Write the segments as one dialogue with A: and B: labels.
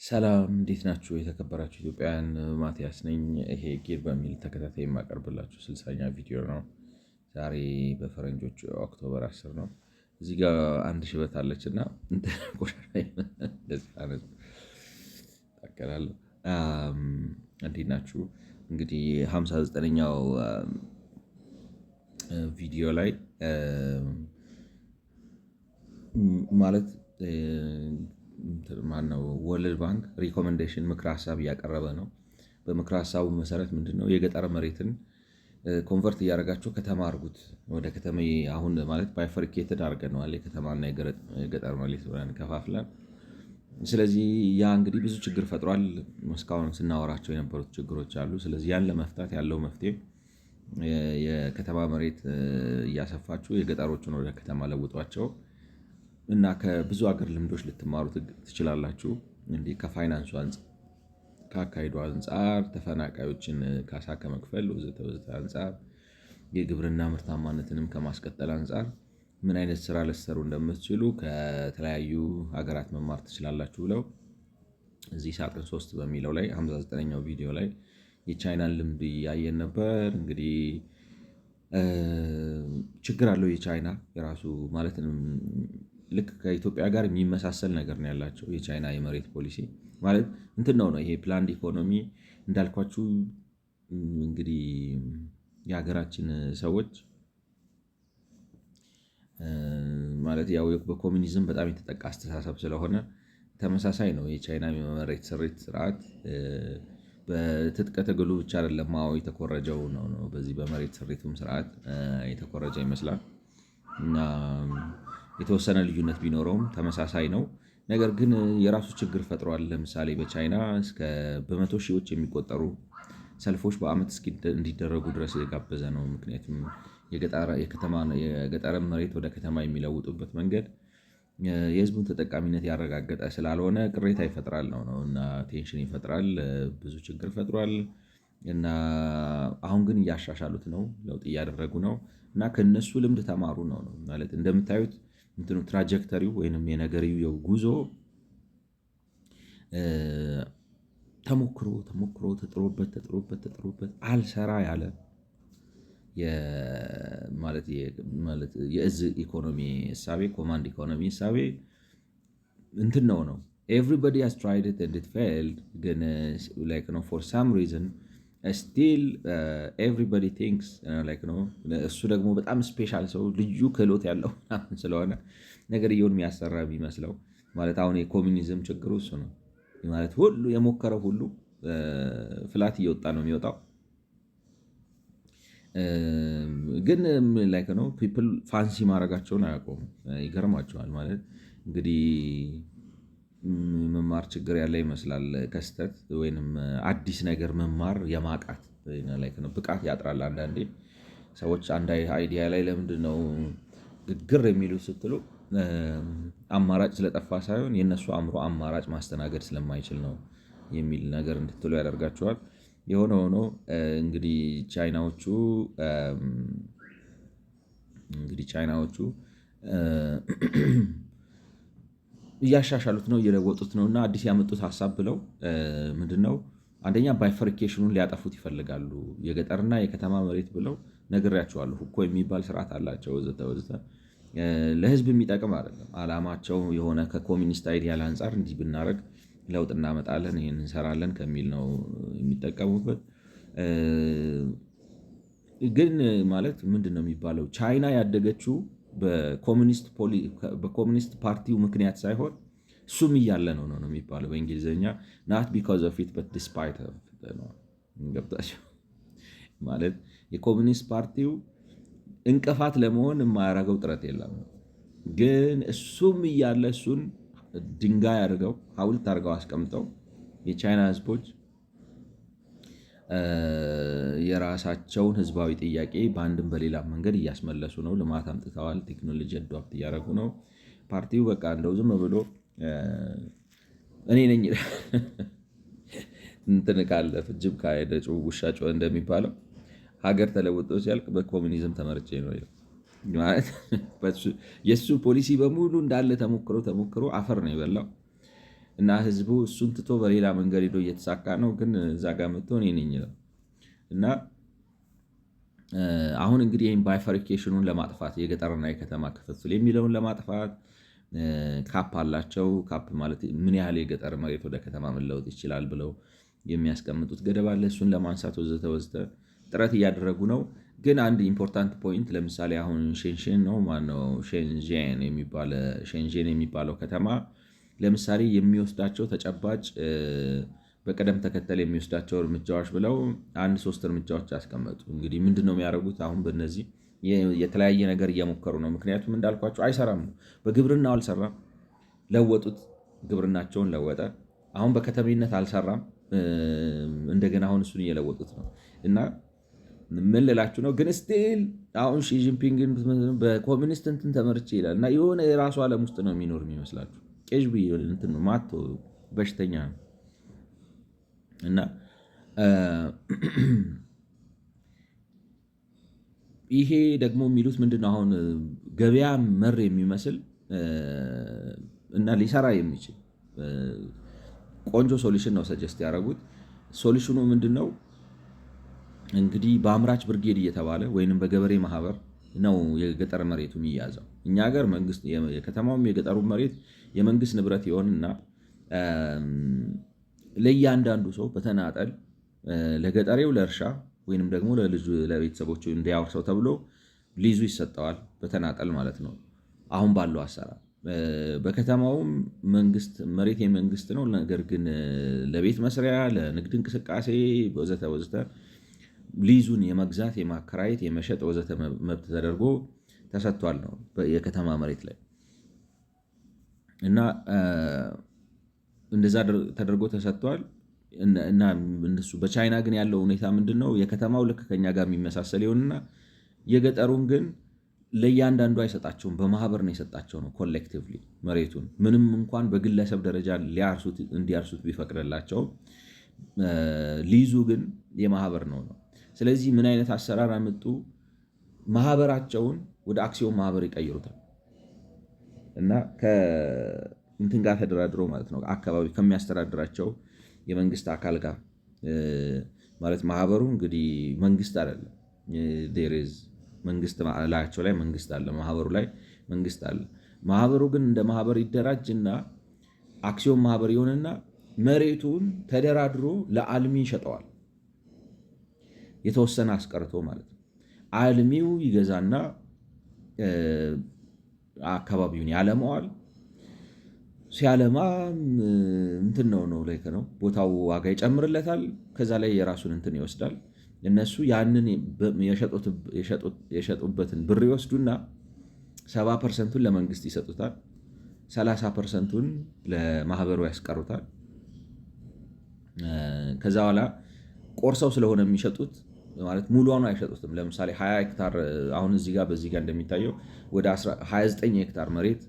A: ሰላም እንዴት ናችሁ? የተከበራችሁ ኢትዮጵያውያን ማቲያስ ነኝ። ይሄ ጌር በሚል ተከታታይ የማቀርብላችሁ 60ኛ ቪዲዮ ነው። ዛሬ በፈረንጆቹ ኦክቶበር 10 ነው። እዚህ ጋር አንድ ሽበት አለች እና ቆሻሻ እንደዚህ አይነት ታከላለሁ። እንዴት ናችሁ? እንግዲህ 59ኛው ቪዲዮ ላይ ማለት ማነው ወርልድ ባንክ ሪኮመንዴሽን ምክረ ሀሳብ እያቀረበ ነው። በምክረ ሀሳቡ መሰረት ምንድነው የገጠር መሬትን ኮንቨርት እያደረጋችሁ ከተማ አድርጉት። ወደ ከተማ አሁን ማለት ባይፈርኬትድ አድርገነዋል፣ የከተማና የገጠር መሬት ብለን ከፋፍለን። ስለዚህ ያ እንግዲህ ብዙ ችግር ፈጥሯል። እስካሁን ስናወራቸው የነበሩት ችግሮች አሉ። ስለዚህ ያን ለመፍታት ያለው መፍትሄ የከተማ መሬት እያሰፋችሁ የገጠሮቹን ወደ ከተማ ለውጧቸው እና ከብዙ ሀገር ልምዶች ልትማሩ ትችላላችሁ። እንዲህ ከፋይናንሱ አንጻር፣ ከአካሄዱ አንጻር፣ ተፈናቃዮችን ካሳ ከመክፈል ወዘተ ወዘተ አንጻር፣ የግብርና ምርታማነትንም ከማስቀጠል አንጻር ምን አይነት ስራ ልትሰሩ እንደምትችሉ ከተለያዩ ሀገራት መማር ትችላላችሁ ብለው እዚህ ሳጥን 3 በሚለው ላይ 59ኛው ቪዲዮ ላይ የቻይናን ልምድ እያየን ነበር። እንግዲህ ችግር አለው የቻይና የራሱ ማለት ልክ ከኢትዮጵያ ጋር የሚመሳሰል ነገር ነው ያላቸው። የቻይና የመሬት ፖሊሲ ማለት እንትን ነው ይሄ ፕላንድ ኢኮኖሚ እንዳልኳችሁ። እንግዲህ የሀገራችን ሰዎች ማለት ያው በኮሚኒዝም በጣም የተጠቃ አስተሳሰብ ስለሆነ ተመሳሳይ ነው። የቻይና የመሬት ስሪት ስርዓት በትጥቅ ትግሉ ብቻ አይደለም የተኮረጀው ነው። በዚህ በመሬት ስሪቱም ስርዓት የተኮረጀ ይመስላል እና የተወሰነ ልዩነት ቢኖረውም ተመሳሳይ ነው። ነገር ግን የራሱ ችግር ፈጥሯል። ለምሳሌ በቻይና በመቶ ሺዎች የሚቆጠሩ ሰልፎች በአመት እንዲደረጉ ድረስ የጋበዘ ነው። ምክንያቱም የገጠርን መሬት ወደ ከተማ የሚለውጡበት መንገድ የህዝቡን ተጠቃሚነት ያረጋገጠ ስላልሆነ ቅሬታ ይፈጥራል ነው እና ቴንሽን ይፈጥራል፣ ብዙ ችግር ፈጥሯል። እና አሁን ግን እያሻሻሉት ነው፣ ለውጥ እያደረጉ ነው እና ከነሱ ልምድ ተማሩ ነው ማለት እንደምታዩት እንትኑ ትራጀክተሪው ወይንም የነገርየው ጉዞ ተሞክሮ ተጥሮበት አልሰራ ያለ የእዝ ኢኮኖሚ እሳቤ፣ ኮማንድ ኢኮኖሚ እሳቤ እንትን ነው ኤቭሪባዲ has tried it and it failed ግን for some reason still everybody thinks እሱ ደግሞ በጣም ስፔሻል ሰው ልዩ ክህሎት ያለው ስለሆነ ነገርየውን የሚያሰራ የሚመስለው ማለት አሁን የኮሚኒዝም ችግሩ እሱ ነው ማለት ሁሉ የሞከረው ሁሉ ፍላት እየወጣ ነው የሚወጣው። ግን ፒፕል ፋንሲ ማድረጋቸውን አያውቁም። ይገርማቸዋል ማለት እንግዲህ መማር ችግር ያለ ይመስላል ከስተት ወይንም አዲስ ነገር መማር የማቃት ብቃት ያጥራል። አንዳንዴ ሰዎች አንድ አይዲያ ላይ ለምንድን ነው ግግር የሚሉት ስትሉ አማራጭ ስለጠፋ ሳይሆን የነሱ አእምሮ አማራጭ ማስተናገድ ስለማይችል ነው የሚል ነገር እንድትሉ ያደርጋቸዋል። የሆነ ሆኖ እንግዲህ ቻይናዎቹ እያሻሻሉት ነው፣ እየለወጡት ነው እና አዲስ ያመጡት ሀሳብ ብለው ምንድነው አንደኛ ባይፈርኬሽኑን ሊያጠፉት ይፈልጋሉ። የገጠርና የከተማ መሬት ብለው ነግሬያቸዋለሁ እኮ የሚባል ስርዓት አላቸው ወዘተ ወዘተ። ለህዝብ የሚጠቅም አይደለም አላማቸው። የሆነ ከኮሚኒስት አይዲያል አንጻር እንዲህ ብናደርግ ለውጥ እናመጣለን፣ ይህን እንሰራለን ከሚል ነው የሚጠቀሙበት። ግን ማለት ምንድን ነው የሚባለው ቻይና ያደገችው በኮሚኒስት ፓርቲው ምክንያት ሳይሆን እሱም እያለ ነው የሚባለው በእንግሊዝኛ not because of it but despite of it ነው። ገብታችሁ ማለት የኮሚኒስት ፓርቲው እንቅፋት ለመሆን የማያደርገው ጥረት የለም። ግን እሱም እያለ እሱን ድንጋይ አድርገው ሐውልት አድርገው አስቀምጠው የቻይና ህዝቦች የራሳቸውን ህዝባዊ ጥያቄ በአንድም በሌላ መንገድ እያስመለሱ ነው። ልማት አምጥተዋል። ቴክኖሎጂ አዶፕት እያደረጉ ነው። ፓርቲው በቃ እንደው ዝም ብሎ እኔ ነኝ እንትን ካለ ጅብ ካሄደ ውሻ ጮኸ እንደሚባለው ሀገር ተለውጦ ሲያልቅ በኮሚኒዝም ተመርጬ ነው ማለት የእሱ ፖሊሲ በሙሉ እንዳለ ተሞክሮ አፈር ነው የበላው። እና ህዝቡ እሱን ትቶ በሌላ መንገድ ሄዶ እየተሳካ ነው። ግን እዛ ጋር መጥቶ እኔ ነኝ ይላል እና አሁን እንግዲህ ይህም ባይፈሪኬሽኑን ለማጥፋት የገጠርና የከተማ ክፍፍል የሚለውን ለማጥፋት ካፕ አላቸው። ካፕ ማለት ምን ያህል የገጠር መሬት ወደ ከተማ መለወጥ ይችላል ብለው የሚያስቀምጡት ገደብ አለ። እሱን ለማንሳት ወዘተ ወዘተ ጥረት እያደረጉ ነው። ግን አንድ ኢምፖርታንት ፖይንት ለምሳሌ አሁን ሼንሼን ነው ማነው ሼንዤን የሚባለው ከተማ ለምሳሌ የሚወስዳቸው ተጨባጭ በቅደም ተከተል የሚወስዳቸው እርምጃዎች ብለው 1-3 እርምጃዎች ያስቀመጡ። እንግዲህ ምንድን ነው የሚያደርጉት? አሁን በእነዚህ የተለያየ ነገር እየሞከሩ ነው። ምክንያቱም እንዳልኳቸው አይሰራም ነው። በግብርናው አልሰራም፣ ለወጡት፣ ግብርናቸውን ለወጠ። አሁን በከተሜነት አልሰራም፣ እንደገና አሁን እሱን እየለወጡት ነው። እና ምን ልላችሁ ነው ግን ስቲል አሁን ሺጂንፒንግ በኮሚኒስት እንትን ተመርቼ ይላል እና የሆነ የራሱ ዓለም ውስጥ ነው የሚኖር የሚመስላችሁ። ቄዥ እንትን ነው ማቶ በሽተኛ ነው። እና ይሄ ደግሞ የሚሉት ምንድነው አሁን ገበያ መር የሚመስል እና ሊሰራ የሚችል ቆንጆ ሶሉሽን ነው ሰጀስት ያደረጉት። ሶሉሽኑ ምንድነው እንግዲህ በአምራች ብርጌድ እየተባለ ወይንም በገበሬ ማህበር ነው የገጠር መሬቱ የሚያዘው። እኛ ሀገር መንግስት የከተማውም የገጠሩ መሬት የመንግስት ንብረት ይሆንና ለእያንዳንዱ ሰው በተናጠል ለገጠሬው ለእርሻ ወይንም ደግሞ ለቤተሰቦቹ እንዲያወርሰው ተብሎ ሊዙ ይሰጠዋል፣ በተናጠል ማለት ነው አሁን ባለው አሰራር። በከተማውም መንግስት መሬት የመንግስት ነው። ነገር ግን ለቤት መስሪያ፣ ለንግድ እንቅስቃሴ ወዘተ ወዘተ ሊዙን የመግዛት የማከራየት፣ የመሸጥ ወዘተ መብት ተደርጎ ተሰጥቷል ነው የከተማ መሬት ላይ እና እንደዛ ተደርጎ ተሰጥቷል። እና እነሱ በቻይና ግን ያለው ሁኔታ ምንድን ነው? የከተማው ልክ ከኛ ጋር የሚመሳሰል ይሆንና የገጠሩን ግን ለእያንዳንዱ አይሰጣቸውም፣ በማህበር ነው የሰጣቸው ነው ኮሌክቲቭሊ መሬቱን። ምንም እንኳን በግለሰብ ደረጃ እንዲያርሱት ቢፈቅድላቸው ሊዙ ግን የማህበር ነው። ስለዚህ ምን አይነት አሰራር አመጡ? ማህበራቸውን ወደ አክሲዮን ማህበር ይቀይሩታል እና ከእንትን ጋር ተደራድሮ ማለት ነው አካባቢ ከሚያስተዳድራቸው የመንግስት አካል ጋር ማለት ማህበሩ እንግዲህ መንግስት አይደለም፣ ዴሬዝ መንግስት ላያቸው ላይ መንግስት አለ፣ ማህበሩ ላይ መንግስት አለ። ማህበሩ ግን እንደ ማህበር ይደራጅና አክሲዮን ማህበር ይሆንና መሬቱን ተደራድሮ ለአልሚ ይሸጠዋል፣ የተወሰነ አስቀርቶ ማለት ነው። አልሚው ይገዛና አካባቢውን ያለመዋል። ሲያለማ እንትን ነው ላይ ነው ቦታው ዋጋ ይጨምርለታል። ከዛ ላይ የራሱን እንትን ይወስዳል። እነሱ ያንን የሸጡበትን ብር ይወስዱና 70%ን ለመንግስት ይሰጡታል፣ 30%ን ለማህበሩ ያስቀሩታል። ከዛ በኋላ ቆርሰው ስለሆነ የሚሸጡት ማለት ሙሉውን አይሸጡትም። ለምሳሌ 20 ሄክታር አሁን እዚህ ጋር በዚህ ጋር እንደሚታየው ወደ 29 ሄክታር መሬት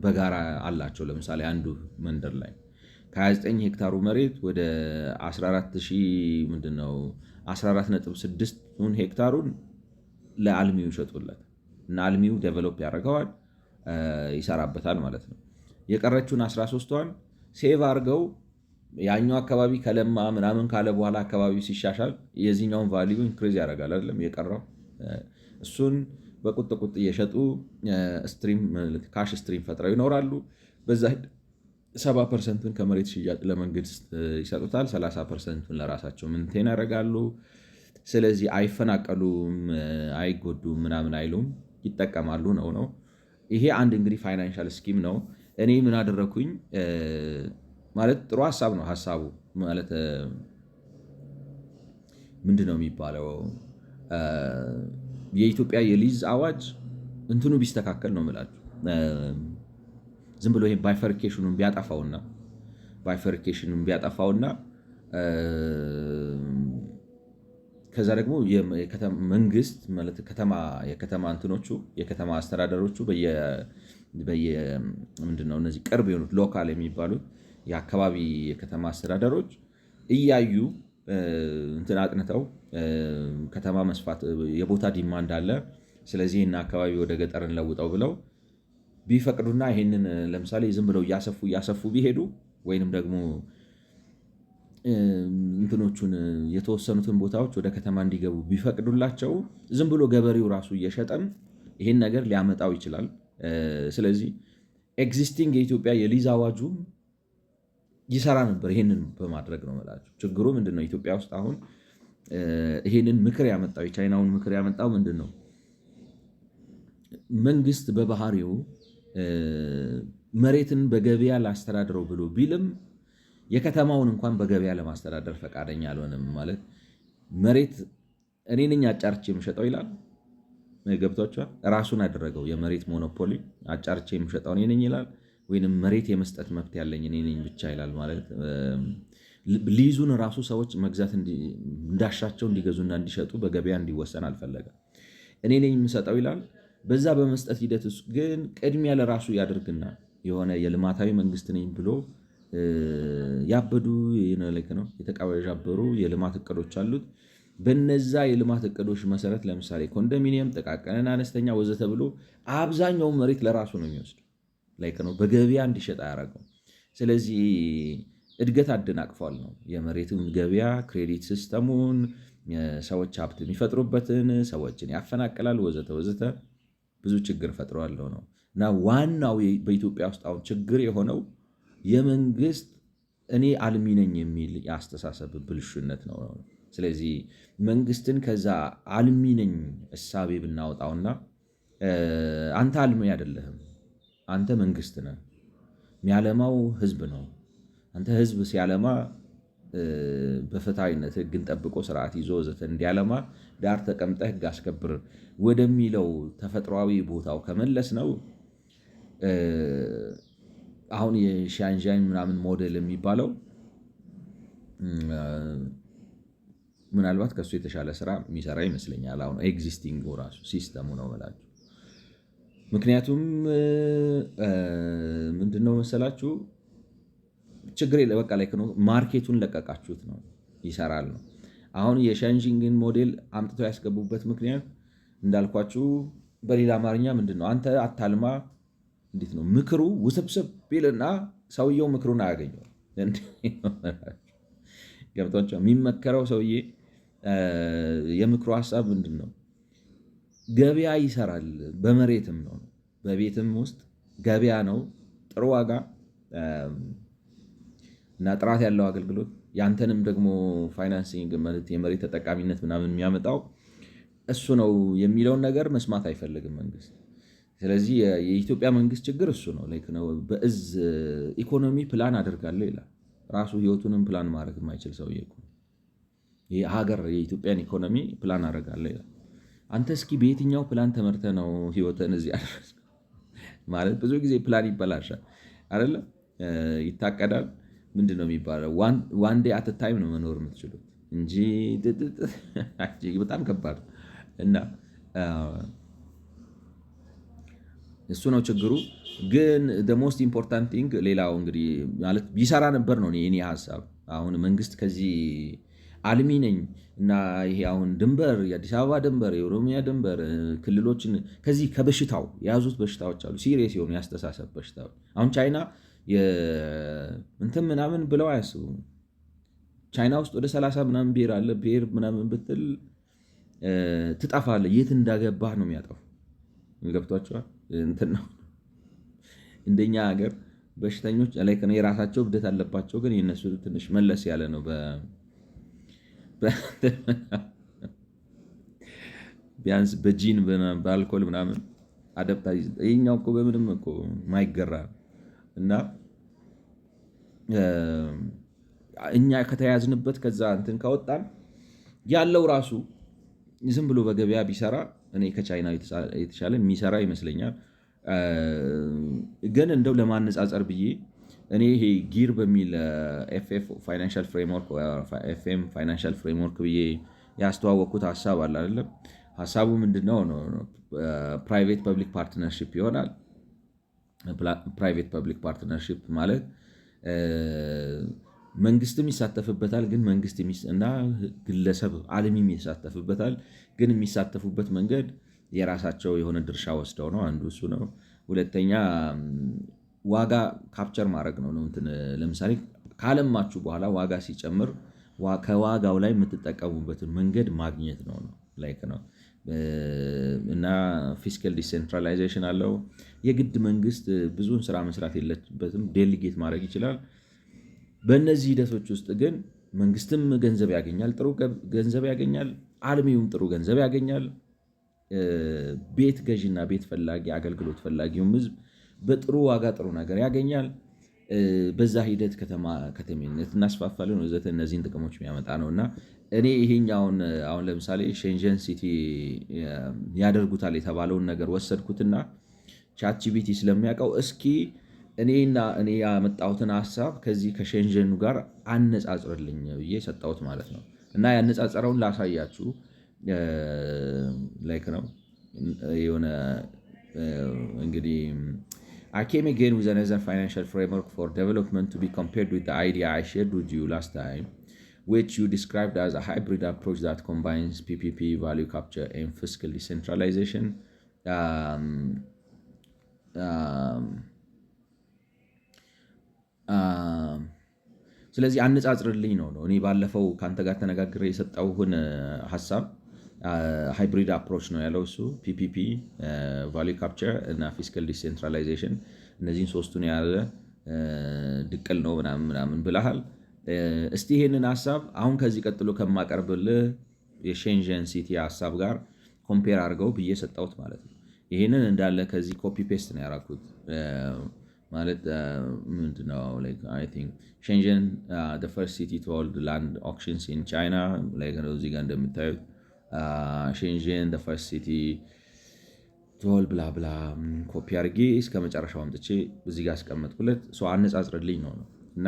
A: በጋራ አላቸው። ለምሳሌ አንዱ መንደር ላይ ከ29 ሄክታሩ መሬት ወደ 14.6 ሄክታሩን ለአልሚው ይሸጡለት እና አልሚው ዴቨሎፕ ያደርገዋል፣ ይሰራበታል ማለት ነው። የቀረችውን 13ቷን ሴቭ አድርገው ያኛው አካባቢ ከለማ ምናምን ካለ በኋላ አካባቢ ሲሻሻል የዚህኛውን ቫሊዩ ኢንክሪዝ ያደርጋል አይደለም የቀረው እሱን በቁጥቁጥ እየሸጡ ካሽ ስትሪም ፈጥረው ይኖራሉ። በዛ 70%ን ከመሬት ሽያጭ ለመንግስት ይሰጡታል፣ 30%ን ለራሳቸው ምንቴን ያደርጋሉ። ስለዚህ አይፈናቀሉም፣ አይጎዱም፣ ምናምን አይሉም፣ ይጠቀማሉ ነው። ይሄ አንድ እንግዲህ ፋይናንሻል ስኪም ነው። እኔ ምን አደረኩኝ ማለት ጥሩ ሀሳብ ነው። ሀሳቡ ማለት ምንድን ነው የሚባለው የኢትዮጵያ የሊዝ አዋጅ እንትኑ ቢስተካከል ነው የምላችሁ። ዝም ብሎ ይሄ ባይፈርኬሽኑን ቢያጠፋውና ከዛ ደግሞ መንግስት ማለት የከተማ እንትኖቹ የከተማ አስተዳደሮቹ ምንድነው እነዚህ ቅርብ የሆኑት ሎካል የሚባሉት የአካባቢ የከተማ አስተዳደሮች እያዩ እንትን አጥንተው ከተማ መስፋት የቦታ ዲማንድ አለ፣ ስለዚህ እና አካባቢ ወደ ገጠር እንለውጠው ብለው ቢፈቅዱና ይሄንን ለምሳሌ ዝም ብለው እያሰፉ ቢሄዱ ወይንም ደግሞ እንትኖቹን የተወሰኑትን ቦታዎች ወደ ከተማ እንዲገቡ ቢፈቅዱላቸው ዝም ብሎ ገበሬው ራሱ እየሸጠም ይህን ነገር ሊያመጣው ይችላል። ስለዚህ ኤግዚስቲንግ የኢትዮጵያ የሊዝ አዋጁ ይሰራ ነበር ይህንን በማድረግ ነው የምላቸው። ችግሩ ምንድን ነው? ኢትዮጵያ ውስጥ አሁን ይህንን ምክር ያመጣው የቻይናውን ምክር ያመጣው ምንድን ነው? መንግስት በባህሪው መሬትን በገበያ ላስተዳድረው ብሎ ቢልም የከተማውን እንኳን በገበያ ለማስተዳደር ፈቃደኛ አልሆነም። ማለት መሬት እኔ ነኝ አጫርቼ የምሸጠው ይላል። ገብቷቸዋል። ራሱን አደረገው የመሬት ሞኖፖሊ። አጫርቼ የምሸጠው እኔ ነኝ ይላል፣ ወይንም መሬት የመስጠት መብት ያለኝ እኔ ነኝ ብቻ ይላል። ማለት ሊዙን ራሱ ሰዎች መግዛት እንዳሻቸው እንዲገዙና እንዲሸጡ በገበያ እንዲወሰን አልፈለገም። እኔ ነኝ የምሰጠው ይላል። በዛ በመስጠት ሂደት ውስጥ ግን ቅድሚያ ለራሱ ያደርግና የሆነ የልማታዊ መንግስት ነኝ ብሎ ያበዱ ነው የተቀበዣበሩ የልማት እቅዶች አሉት። በነዛ የልማት እቅዶች መሰረት ለምሳሌ ኮንዶሚኒየም፣ ጥቃቅንና አነስተኛ ወዘተ ብሎ አብዛኛውን መሬት ለራሱ ነው የሚወስድ ነው፣ በገበያ እንዲሸጥ አያደርገው። ስለዚህ እድገት አደናቅፏል ነው የመሬትን ገበያ፣ ክሬዲት ሲስተሙን፣ ሰዎች ሀብት የሚፈጥሩበትን ሰዎችን ያፈናቅላል፣ ወዘተ ወዘተ ብዙ ችግር ፈጥሯለው ነው። እና ዋናው በኢትዮጵያ ውስጥ አሁን ችግር የሆነው የመንግስት እኔ አልሚ ነኝ የሚል የአስተሳሰብ ብልሹነት ነው። ስለዚህ መንግስትን ከዛ አልሚ ነኝ እሳቤ ብናወጣውና አንተ አልሚ አይደለህም፣ አንተ መንግስት ነህ፣ የሚያለማው ህዝብ ነው። አንተ ህዝብ ሲያለማ በፍትሃዊነት ህግን ጠብቆ ስርዓት ይዞ ወዘተ እንዲያለማ ዳር ተቀምጠ ህግ አስከብር ወደሚለው ተፈጥሯዊ ቦታው ከመለስ ነው አሁን የሻንዣን ምናምን ሞዴል የሚባለው ምናልባት ከሱ የተሻለ ስራ የሚሰራ ይመስለኛል። አሁን ኤግዚስቲንግ ራሱ ሲስተሙ ነው መላችሁ። ምክንያቱም ምንድነው መሰላችሁ ችግር የለ በቃ ላይ ማርኬቱን ለቀቃችሁት ነው ይሰራል ነው። አሁን የሻንጂንግን ሞዴል አምጥተው ያስገቡበት ምክንያት እንዳልኳችሁ በሌላ አማርኛ ምንድነው አንተ አታልማ እንዴት ነው ምክሩ ውስብስብ ቢልና ሰውየው ምክሩን አያገኘው። ገብቷቸው የሚመከረው ሰውዬ የምክሩ ሀሳብ ምንድን ነው? ገበያ ይሰራል። በመሬትም ነው በቤትም ውስጥ ገበያ ነው። ጥሩ ዋጋ እና ጥራት ያለው አገልግሎት ያንተንም ደግሞ ፋይናንሲንግ ማለት የመሬት ተጠቃሚነት ምናምን የሚያመጣው እሱ ነው የሚለውን ነገር መስማት አይፈልግም መንግስት። ስለዚህ የኢትዮጵያ መንግስት ችግር እሱ ነው። በእዝ ኢኮኖሚ ፕላን አደርጋለሁ ይላል። ራሱ ህይወቱንም ፕላን ማድረግ የማይችል ሰውዬ እኮ ሀገር የኢትዮጵያን ኢኮኖሚ ፕላን አደርጋለሁ ይላል። አንተ እስኪ በየትኛው ፕላን ተመርተ ነው ህይወትን እዚህ ያደረስከው? ማለት ብዙ ጊዜ ፕላን ይበላሻል አይደለ? ይታቀዳል። ምንድን ነው የሚባለው? ዋን ዴይ አት ታይም ነው መኖር የምትችሉት እንጂ በጣም ከባድ እና እሱ ነው ችግሩ። ግን ሞስት ኢምፖርታንት ቲንግ ሌላው እንግዲህ ማለት ቢሰራ ነበር ነው የኔ ሀሳብ። አሁን መንግስት ከዚህ አልሚ ነኝ እና ይሄ አሁን ድንበር የአዲስ አበባ ድንበር የኦሮሚያ ድንበር ክልሎችን ከዚህ ከበሽታው የያዙት በሽታዎች አሉ፣ ሲሪየስ የሆኑ ያስተሳሰብ በሽታዎች። አሁን ቻይና እንትን ምናምን ብለው አያስቡም። ቻይና ውስጥ ወደ 30 ምናምን ብሔር አለ። ብሔር ምናምን ብትል ትጠፋለህ። የት እንዳገባህ ነው የሚያጠፉ። ገብቷቸዋል። እንትን ነው እንደኛ ሀገር በሽተኞች ላይ የራሳቸው እብደት አለባቸው፣ ግን የነሱ ትንሽ መለስ ያለ ነው። ቢያንስ በጂን በአልኮል ምናምን አደብታ ይኸኛው እኮ በምንም እኮ ማይገራ እና እኛ ከተያዝንበት ከዛ እንትን ካወጣን ያለው ራሱ ዝም ብሎ በገበያ ቢሰራ እኔ ከቻይና የተሻለ የሚሰራ ይመስለኛል። ግን እንደው ለማነጻጸር ብዬ እኔ ይሄ ጊር በሚል ኤፍኤም ፋይናንሻል ፍሬምወርክ ብዬ ያስተዋወቅኩት ሀሳብ አለ አይደለም። ሀሳቡ ምንድነው? ፕራይቬት ፐብሊክ ፓርትነርሺፕ ይሆናል። ፕራይቬት ፐብሊክ ፓርትነርሺፕ ማለት መንግስትም ይሳተፍበታል፣ ግን መንግስት እና ግለሰብ አልሚም ይሳተፍበታል። ግን የሚሳተፉበት መንገድ የራሳቸው የሆነ ድርሻ ወስደው ነው። አንዱ እሱ ነው። ሁለተኛ ዋጋ ካፕቸር ማድረግ ነው። ለምሳሌ ካለማችሁ በኋላ ዋጋ ሲጨምር ከዋጋው ላይ የምትጠቀሙበትን መንገድ ማግኘት ነው ላይክ ነው። እና ፊስካል ዲሴንትራላይዜሽን አለው። የግድ መንግስት ብዙን ስራ መስራት የለበትም፣ ዴሊጌት ማድረግ ይችላል። በእነዚህ ሂደቶች ውስጥ ግን መንግስትም ገንዘብ ያገኛል፣ ጥሩ ገንዘብ ያገኛል። አልሚውም ጥሩ ገንዘብ ያገኛል። ቤት ገዢና ቤት ፈላጊ አገልግሎት ፈላጊውም ህዝብ በጥሩ ዋጋ ጥሩ ነገር ያገኛል። በዛ ሂደት ከተሜነት እናስፋፋለን ወዘተ። እነዚህን ጥቅሞች የሚያመጣ ነው እና እኔ ይሄኛውን አሁን ለምሳሌ ሼንጀን ሲቲ ያደርጉታል የተባለውን ነገር ወሰድኩትና ቻትጂፒቲ ስለሚያውቀው እስኪ እኔ ያመጣሁትን ሀሳብ ከዚህ ከሼንጀኑ ጋር አነጻጽርልኝ ብዬ ሰጠሁት ማለት ነው። እና ያነጻጸረውን ላሳያችሁ ላይክ ነው የሆነ እንግዲህ I came again with another financial framework for development to be compared with the idea I shared with you last time, which you described as a hybrid approach that combines PPP, value capture, and fiscal decentralization. ስለዚህ አነጻጽርልኝ ነው። እኔ ባለፈው ከአንተ ጋር ተነጋግሬ የሰጠውህን ሀሳብ ሃይብሪድ አፕሮች ነው ያለው እሱ። ፒፒፒ፣ ቫሊዩ ካፕቸር እና ፊስካል ዲሴንትራላይዜሽን እነዚህን ሶስቱን የያዘ ድቅል ነው ምናምን ብለሃል። እስቲ ይሄንን ሀሳብ አሁን ከዚህ ቀጥሎ ከማቀርብልህ የሼንጀን ሲቲ ሀሳብ ጋር ኮምፔር አድርገው ብዬ ሰጠሁት ማለት ነው። ይሄንን እንዳለ ከዚህ ኮፒ ፔስት ነው ያደረኩት ማለት ምንድነው ሼንጀን ፈርስት ሲቲ ቱ ሆልድ ላንድ ኦክሽንስ ኢን ቻይና እዚህ ጋር እንደምታዩት ሼንጀን ፈርስት ሲቲ ቱ ሆልድ ብላ ብላ ኮፒ አድርጌ እስከ መጨረሻው አምጥቼ እዚህ ጋር አስቀመጥኩለት። አነጻጽርልኝ ነው እና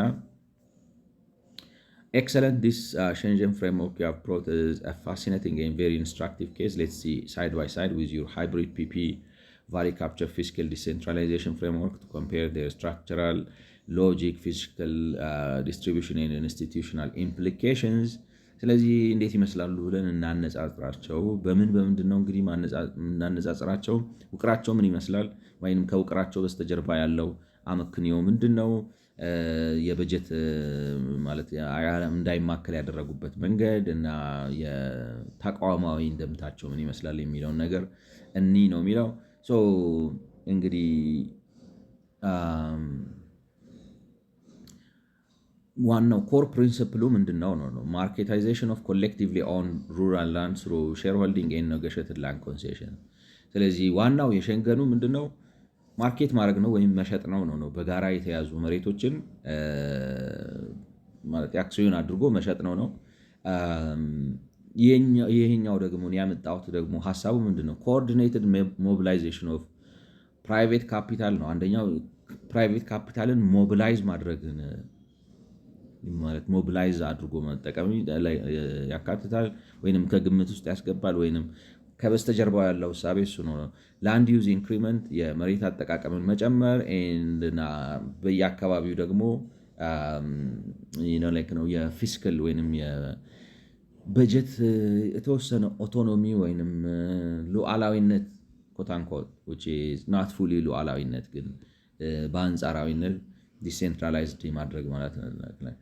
A: excellent, this Shenzhen framework you have brought is a fascinating and very instructive case. Let's see side by side with your hybrid PP value capture fiscal decentralization framework to compare their structural logic, fiscal distribution and institutional implications. ስለዚህ እንዴት ይመስላሉ ብለን እናነጻጽራቸው። በምንድን ነው እንግዲህ እናነጻጽራቸው? ውቅራቸው ምን ይመስላል ወይንም ከውቅራቸው በስተጀርባ ያለው አመክንዮ ምንድን ነው? የበጀት ማለት እንዳይማከል ያደረጉበት መንገድ እና የተቋማዊ እንደምታቸው ምን ይመስላል የሚለውን ነገር ነው የሚለው። እንግዲህ ዋናው ኮር ፕሪንሲፕሉ ምንድነው ነው ማርኬታይዜሽን ኦፍ ኮሌክቲቭሊ ኦን ሩራል ላንድ ስሩ ሼርሆልዲንግ ኤንድ ኔጎሺየትድ ላንድ ኮንሴሽን። ስለዚህ ዋናው የሸንገኑ ምንድነው ማርኬት ማድረግ ነው ወይም መሸጥ ነው። በጋራ የተያዙ መሬቶችን ማለት አክሲዮን አድርጎ መሸጥ ነው። ይሄኛው ደግሞ ያመጣሁት ደግሞ ሐሳቡ ምንድነው ኮኦርዲኔትድ ሞቢላይዜሽን ኦፍ ፕራይቬት ካፒታል ነው። አንደኛው ፕራይቬት ካፒታልን ሞቢላይዝ ማድረግን ማለት ሞቢላይዝ አድርጎ መጠቀም ያካትታል ወይንም ከግምት ውስጥ ያስገባል ወይንም ከበስተጀርባው ያለው እሳቤ እሱ ነው። ላንድ ዩዝ ኢንክሪመንት የመሬት አጠቃቀምን መጨመር እና በየአካባቢው ደግሞ ነው የፊስካል ወይንም የበጀት የተወሰነ ኦቶኖሚ ወይንም ሉዓላዊነት ኮታንኮት which is not fully ሉዓላዊነት ግን በአንጻራዊነት ዲሴንትራላይዝድ ማድረግ ማለት ነው።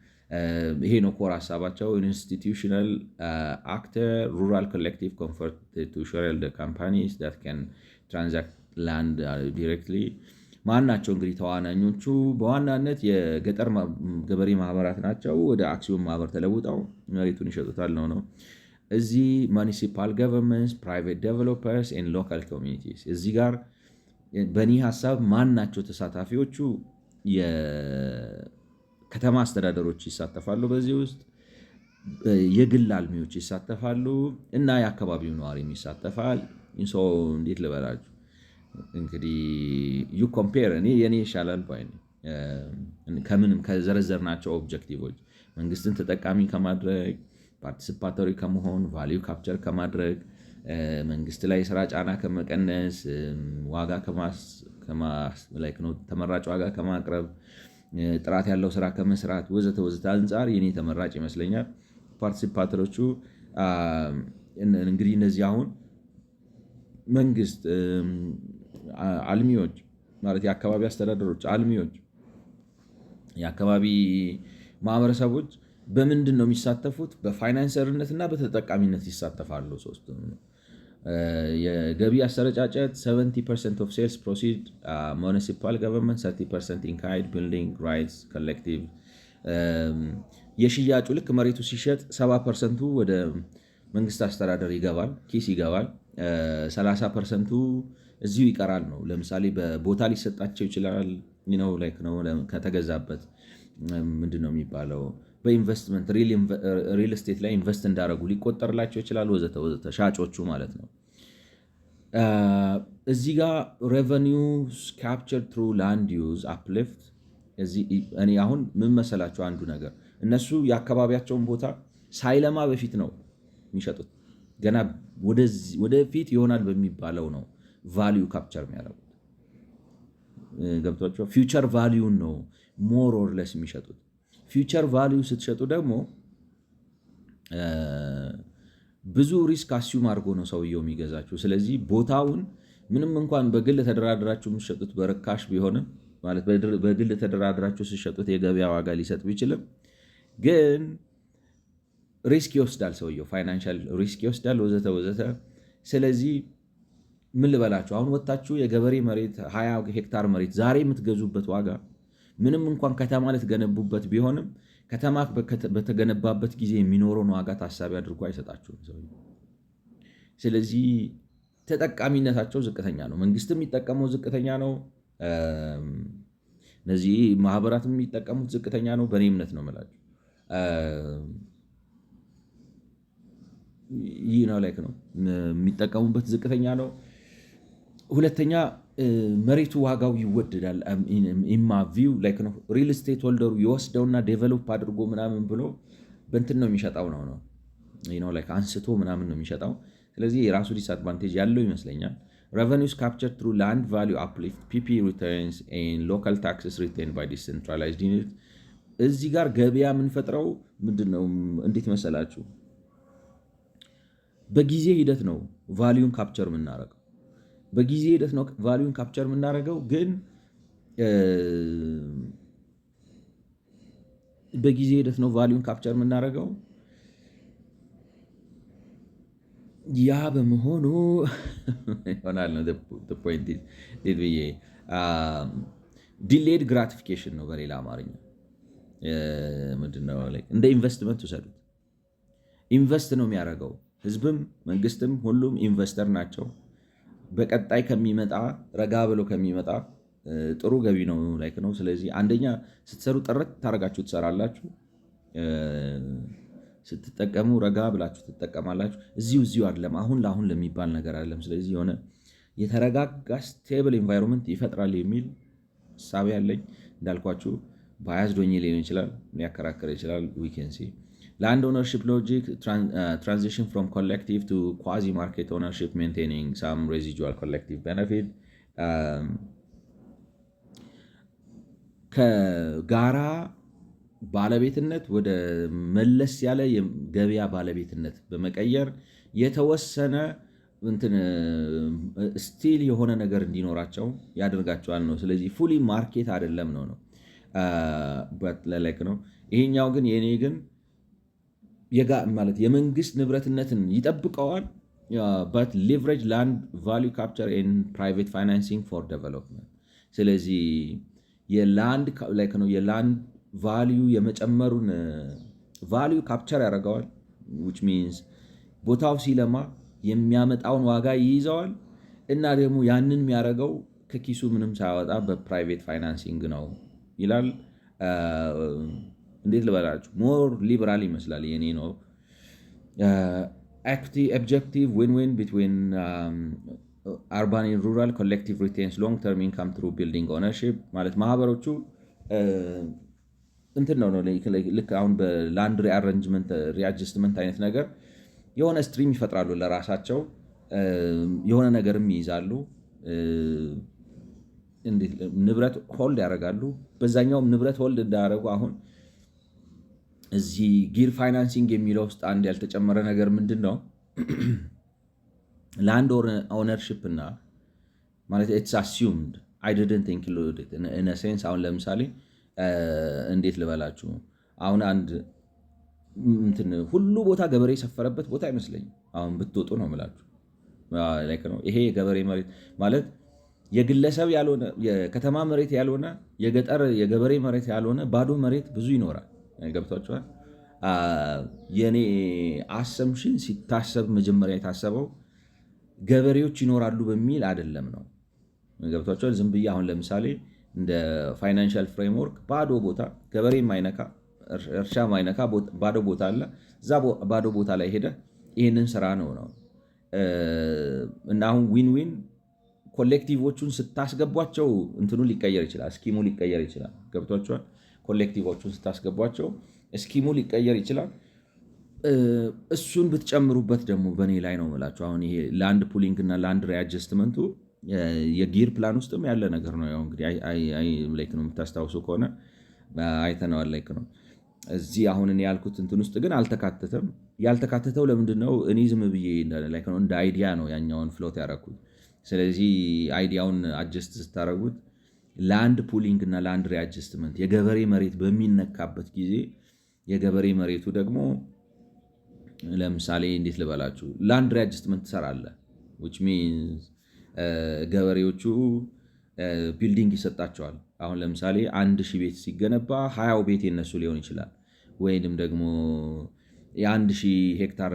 A: ይሄ ነው ኮር ሀሳባቸው። ኢንስቲትዩሽናል አክተር ሩራል ኮሌክቲቭ ኮንፈርት ቱ ሼርሆልደር ካምፓኒስ ዳት ካን ትራንዛክት ላንድ ዲሬክትሊ። ማን ናቸው እንግዲህ ተዋናኞቹ? በዋናነት የገጠር ገበሬ ማህበራት ናቸው። ወደ አክሲዮን ማህበር ተለውጠው መሬቱን ይሸጡታል ነው። እዚህ ሙኒሲፓል ገቨርንመንትስ፣ ፕራይቬት ዴቨሎፐርስ ኤንድ ሎካል ኮሚኒቲስ። እዚህ ጋር በእኔ ሀሳብ ማን ናቸው ተሳታፊዎቹ? የከተማ አስተዳደሮች ይሳተፋሉ፣ በዚህ ውስጥ የግል አልሚዎች ይሳተፋሉ እና የአካባቢው ነዋሪም ይሳተፋል። እንዴት ልበላችሁ እንግዲህ ዩ ኮምፔር የኔ ይሻላል ባይ ከምንም ከዘረዘርናቸው ኦብጀክቲቮች መንግስትን ተጠቃሚ ከማድረግ ፓርቲሲፓቶሪ ከመሆን ቫሊዩ ካፕቸር ከማድረግ መንግስት ላይ የስራ ጫና ከመቀነስ ዋጋ ተመራጭ ዋጋ ከማቅረብ ጥራት ያለው ስራ ከመስራት ወዘተ አንጻር የኔ ተመራጭ ይመስለኛል። ፓርቲሲፓተሮቹ እንግዲህ እነዚህ አሁን መንግስት፣ አልሚዎች፣ ማለት የአካባቢ አስተዳደሮች፣ አልሚዎች፣ የአካባቢ ማህበረሰቦች በምንድን ነው የሚሳተፉት? በፋይናንሰርነትና በተጠቃሚነት ይሳተፋሉ። ሶስቱም ነው። የገቢ አሰረጫጨት 70% ኦፍ ሴልስ ፕሮሲድ ሙኒሲፓል ገቨርንመንት 30% ኢንካይድ ቢልዲንግ ራይትስ ኮሌክቲቭ። የሽያጩ ልክ መሬቱ ሲሸጥ 70%ቱ ወደ መንግስት አስተዳደር ይገባል፣ ኪስ ይገባል። 30%ቱ እዚሁ ይቀራል ነው። ለምሳሌ በቦታ ሊሰጣቸው ይችላል ነው ከተገዛበት ምንድን ነው የሚባለው በኢንቨስትመንት ሪል ስቴት ላይ ኢንቨስት እንዳደረጉ ሊቆጠርላቸው ይችላል፣ ወዘተ ወዘተ፣ ሻጮቹ ማለት ነው። እዚህ ጋር ሬቨኒውስ ካፕቸርድ ትሩ ላንድ ዩዝ አፕሊፍት። እኔ አሁን ምን መሰላቸው አንዱ ነገር እነሱ የአካባቢያቸውን ቦታ ሳይለማ በፊት ነው የሚሸጡት። ገና ወደፊት ይሆናል በሚባለው ነው ቫሊዩ ካፕቸር የሚያደርጉት። ገብቷቸው ፊውቸር ቫሊዩን ነው ሞር ኦር ለስ የሚሸጡት። ፊውቸር ቫሊዩ ስትሸጡ ደግሞ ብዙ ሪስክ አስዩም አድርጎ ነው ሰውየው የሚገዛችሁ። ስለዚህ ቦታውን ምንም እንኳን በግል ተደራድራችሁ የምትሸጡት በርካሽ ቢሆንም ማለት በግል ተደራድራችሁ ስትሸጡት የገበያ ዋጋ ሊሰጥ ቢችልም ግን ሪስክ ይወስዳል ሰውየው፣ ፋይናንሻል ሪስክ ይወስዳል፣ ወዘተ ወዘተ። ስለዚህ ምን ልበላችሁ አሁን ወጥታችሁ የገበሬ መሬት 20 ሄክታር መሬት ዛሬ የምትገዙበት ዋጋ ምንም እንኳን ከተማ ልትገነቡበት ቢሆንም ከተማ በተገነባበት ጊዜ የሚኖረውን ዋጋ ታሳቢ አድርጎ አይሰጣችሁም ሰውየው። ስለዚህ ተጠቃሚነታቸው ዝቅተኛ ነው። መንግስትም የሚጠቀመው ዝቅተኛ ነው። እነዚህ ማህበራትም የሚጠቀሙት ዝቅተኛ ነው። በእኔ እምነት ነው የምላችሁ። ይህ ነው ላይክ ነው የሚጠቀሙበት ዝቅተኛ ነው። ሁለተኛ መሬቱ ዋጋው ይወደዳል። ኢማ ቪው ላይክ ነው ሪል ስቴት ሆልደሩ ይወስደውና ዴቨሎፕ አድርጎ ምናምን ብሎ በእንትን ነው የሚሸጣው ነው ላይክ አንስቶ ምናምን ነው የሚሸጣው። ስለዚህ የራሱ ዲስአድቫንቴጅ ያለው ይመስለኛል። revenues captured through land value uplift, ፒፒ returns and local taxes retained by decentralized unit። እዚህ ጋር ገበያ የምንፈጥረው ምንድነው? እንዴት መሰላችሁ? በጊዜ ሂደት ነው ቫሊዩን ካፕቸር የምናደርገው። በጊዜ ሂደት ነው ቫሊዩን ካፕቸር የምናደርገው። ግን በጊዜ ሂደት ነው ቫሊዩን ካፕቸር የምናደርገው። ያ በመሆኑ ይሆናል ነው ፖይንት ብዬ ዲሌድ ግራቲፊኬሽን ነው በሌላ አማርኛ። ምንድነው? እንደ ኢንቨስትመንት ውሰዱት። ኢንቨስት ነው የሚያደርገው። ህዝብም መንግስትም ሁሉም ኢንቨስተር ናቸው። በቀጣይ ከሚመጣ ረጋ ብሎ ከሚመጣ ጥሩ ገቢ ነው ላይክ ነው። ስለዚህ አንደኛ ስትሰሩ ጥረት ታደርጋችሁ ትሰራላችሁ። ስትጠቀሙ ረጋ ብላችሁ ትጠቀማላችሁ። እዚሁ አይደለም፣ አሁን ለአሁን ለሚባል ነገር አይደለም። ስለዚህ የሆነ የተረጋጋ ስቴብል ኤንቫይሮንመንት ይፈጥራል የሚል እሳቤ ያለኝ። እንዳልኳችሁ ባያዝድ ሆኜ ሊሆን ይችላል፣ ሊያከራክር ይችላል። ዊኬንሲ ላንድ ኦነርሺፕ ሎጂክ ትራንዚሽን ፍሮም ኮሌክቲቭ ቱ ኳዚ ማርኬት ኦነርሺፕ ሜንቴኒንግ ሳም ሬዚጁዋል ኮሌክቲቭ ቤነፊት። ከጋራ ባለቤትነት ወደ መለስ ያለ የገበያ ባለቤትነት በመቀየር የተወሰነ ስቲል የሆነ ነገር እንዲኖራቸው ያደርጋቸዋል ነው። ስለዚህ ፉሊ ማርኬት አይደለም ነው ላይክ ነው። ይሄኛው ግን የኔ ግን ማለት የመንግስት ንብረትነትን ይጠብቀዋል። በት ሊቨሬጅ ላንድ ቫሊዩ ካፕቸር ኤንድ ፕራይቬት ፋይናንሲንግ ፎር ዴቨሎፕመንት። ስለዚህ የላንድ ላይክ ነው የላንድ ቫሊዩ የመጨመሩን ቫሊዩ ካፕቸር ያደርገዋል። ዊች ሚንስ ቦታው ሲለማ የሚያመጣውን ዋጋ ይይዘዋል እና ደግሞ ያንን የሚያደርገው ከኪሱ ምንም ሳያወጣ በፕራይቬት ፋይናንሲንግ ነው ይላል። እንዴት ልበላችሁ? ሞር ሊበራል ይመስላል የኔ ነው። ኦብጀክቲቭ ዊን ዊን ቢትዊን አርባን ኤንድ ሩራል ኮሌክቲቭ ሪቴንስ ሎንግ ተርም ኢንካም ትሩ ቢልዲንግ ኦነርሺፕ። ማለት ማህበሮቹ እንትን ነው ልክ አሁን በላንድ ሪአሬንጅመንት ሪአጅስትመንት አይነት ነገር የሆነ ስትሪም ይፈጥራሉ ለራሳቸው፣ የሆነ ነገርም ይይዛሉ፣ ንብረት ሆልድ ያደርጋሉ። በዛኛውም ንብረት ሆልድ እንዳያደርጉ አሁን እዚህ ጊር ፋይናንሲንግ የሚለው ውስጥ አንድ ያልተጨመረ ነገር ምንድን ነው? ላንድ ኦነርሺፕ እና ማለት ኢትስ አሲዩምድ አይ ዲድንት ኢንክሉድ ኢት ኢን አ ሴንስ። አሁን ለምሳሌ እንዴት ልበላችሁ፣ አሁን አንድ እንትን ሁሉ ቦታ ገበሬ የሰፈረበት ቦታ አይመስለኝም። አሁን ብትወጡ ነው የምላችሁ። ይሄ የገበሬ መሬት ማለት የግለሰብ ያልሆነ የከተማ መሬት ያልሆነ የገጠር የገበሬ መሬት ያልሆነ ባዶ መሬት ብዙ ይኖራል። ገብቷችኋል? የኔ አሰምሽን ሲታሰብ መጀመሪያ የታሰበው ገበሬዎች ይኖራሉ በሚል አይደለም ነው። ገብቷችኋል? ዝም ብዬ አሁን ለምሳሌ እንደ ፋይናንሻል ፍሬምወርክ ባዶ ቦታ ገበሬ ማይነካ እርሻ ማይነካ ባዶ ቦታ አለ። እዛ ባዶ ቦታ ላይ ሄደ ይህንን ስራ ነው እና አሁን ዊን ዊን ኮሌክቲቮቹን ስታስገቧቸው እንትኑ ሊቀየር ይችላል፣ ስኪሙ ሊቀየር ይችላል። ገብቷችኋል? ኮሌክቲቮቹን ስታስገቧቸው ስኪሙ ሊቀየር ይችላል። እሱን ብትጨምሩበት ደግሞ በእኔ ላይ ነው የምላችሁ። አሁን ይሄ ላንድ ፑሊንግ እና ላንድ ሪአጀስትመንቱ የጊር ፕላን ውስጥም ያለ ነገር ነው። ያው እንግዲህ ላይክ ነው የምታስታውሱ ከሆነ አይተነዋል። ላይክ ነው እዚህ አሁን እኔ ያልኩት እንትን ውስጥ ግን አልተካተተም። ያልተካተተው ለምንድን ነው? እኔ ዝም ብዬ ላይክ ነው እንደ አይዲያ ነው ያኛውን ፍሎት ያደረኩት። ስለዚህ አይዲያውን አጀስት ስታደረጉት ላንድ ፑሊንግ እና ላንድ ሪአጀስትመንት የገበሬ መሬት በሚነካበት ጊዜ የገበሬ መሬቱ ደግሞ ለምሳሌ እንዴት ልበላችሁ ላንድ ሪአጀስትመንት ትሰራለህ which means ገበሬዎቹ ቢልዲንግ ይሰጣቸዋል። አሁን ለምሳሌ 1000 ቤት ሲገነባ 20 ቤት የነሱ ሊሆን ይችላል። ወይንም ደግሞ የ1000 ሄክታር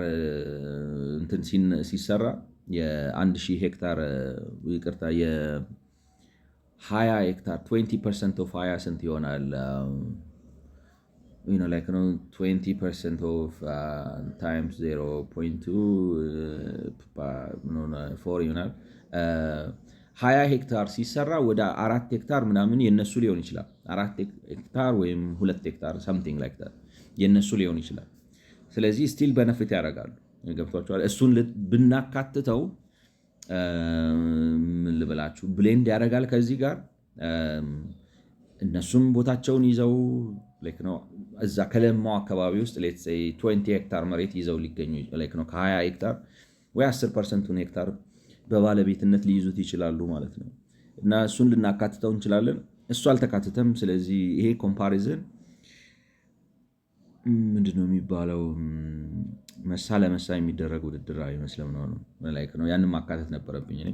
A: እንትን ሲሰራ የ1000 ሄክታር ይቅርታ የ20 ሄክታር 20% ኦፍ 20 ስንት ይሆናል? like 20% of times 0.2 4 ይሆናል። 20 ሄክታር ሲሰራ ወደ 4 ሄክታር ምናምን የነሱ ሊሆን ይችላል። 4 ሄክታር ወይም 2 ሄክታር something like that የነሱ ሊሆን ይችላል። ስለዚህ ስቲል በነፊት ያደርጋሉ። ገብቷቸዋል። እሱን ብናካትተው ምን ልበላችሁ ብሌንድ ያደርጋል ከዚህ ጋር እነሱም ቦታቸውን ይዘው እዛ ከለማው አካባቢ ውስጥ 20 ሄክታር መሬት ይዘው ሊገኙ ነው። ከ20 ሄክታር ወይ 10%ቱን ሄክታር በባለቤትነት ሊይዙት ይችላሉ ማለት ነው። እና እሱን ልናካትተው እንችላለን። እሱ አልተካትተም። ስለዚህ ይሄ ኮምፓሪዝን ምንድነው የሚባለው መሳ ለመሳ የሚደረግ ውድድር አይመስልም ነው። ያንን ማካተት ነበረብኝ እኔ።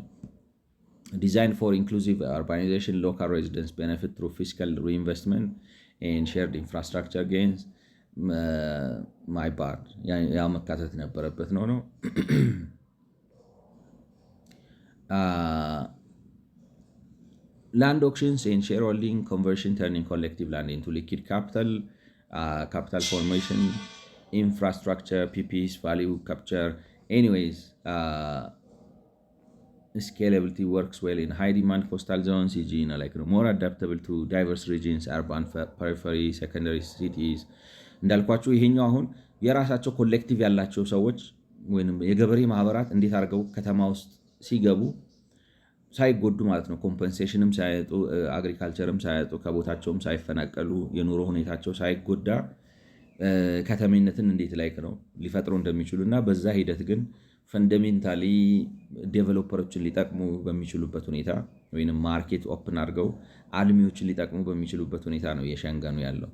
A: ዲዛይን ፎር ኢንክሉሲቭ አርባናይዜሽን ሎካል ሬዚደንስ ቤኔፊት ትሩ ፊስካል ሪኢንቨስትመንት ኤንድ ሼርድ ኢንፍራስትራክቸር ጌንስ ማይ ባድ ያ መካተት ነበረበት ነው። land auctions and shareholding conversion turning collective land into liquid capital, capital formation, infrastructure, PPs, value capture. Anyways, scalability works well in high demand coastal zones, e.g. more adaptable to diverse regions, urban periphery, secondary cities. እንዳልኳችሁ ይሄኛው አሁን የራሳቸው ኮሌክቲቭ ያላቸው ሰዎች ወይም የገበሬ ማህበራት እንዴት አድርገው ከተማ ውስጥ ሲገቡ ሳይጎዱ ማለት ነው። ኮምፐንሴሽንም ሳያጡ አግሪካልቸርም ሳያጡ ከቦታቸውም ሳይፈናቀሉ የኑሮ ሁኔታቸው ሳይጎዳ ከተሜነትን እንዴት ነው ሊፈጥሩ እንደሚችሉ እና በዛ ሂደት ግን ፈንዳሜንታሊ ዴቨሎፐሮችን ሊጠቅሙ በሚችሉበት ሁኔታ ወይም ማርኬት ኦፕን አድርገው አልሚዎችን ሊጠቅሙ በሚችሉበት ሁኔታ ነው የሸንገኑ ያለው።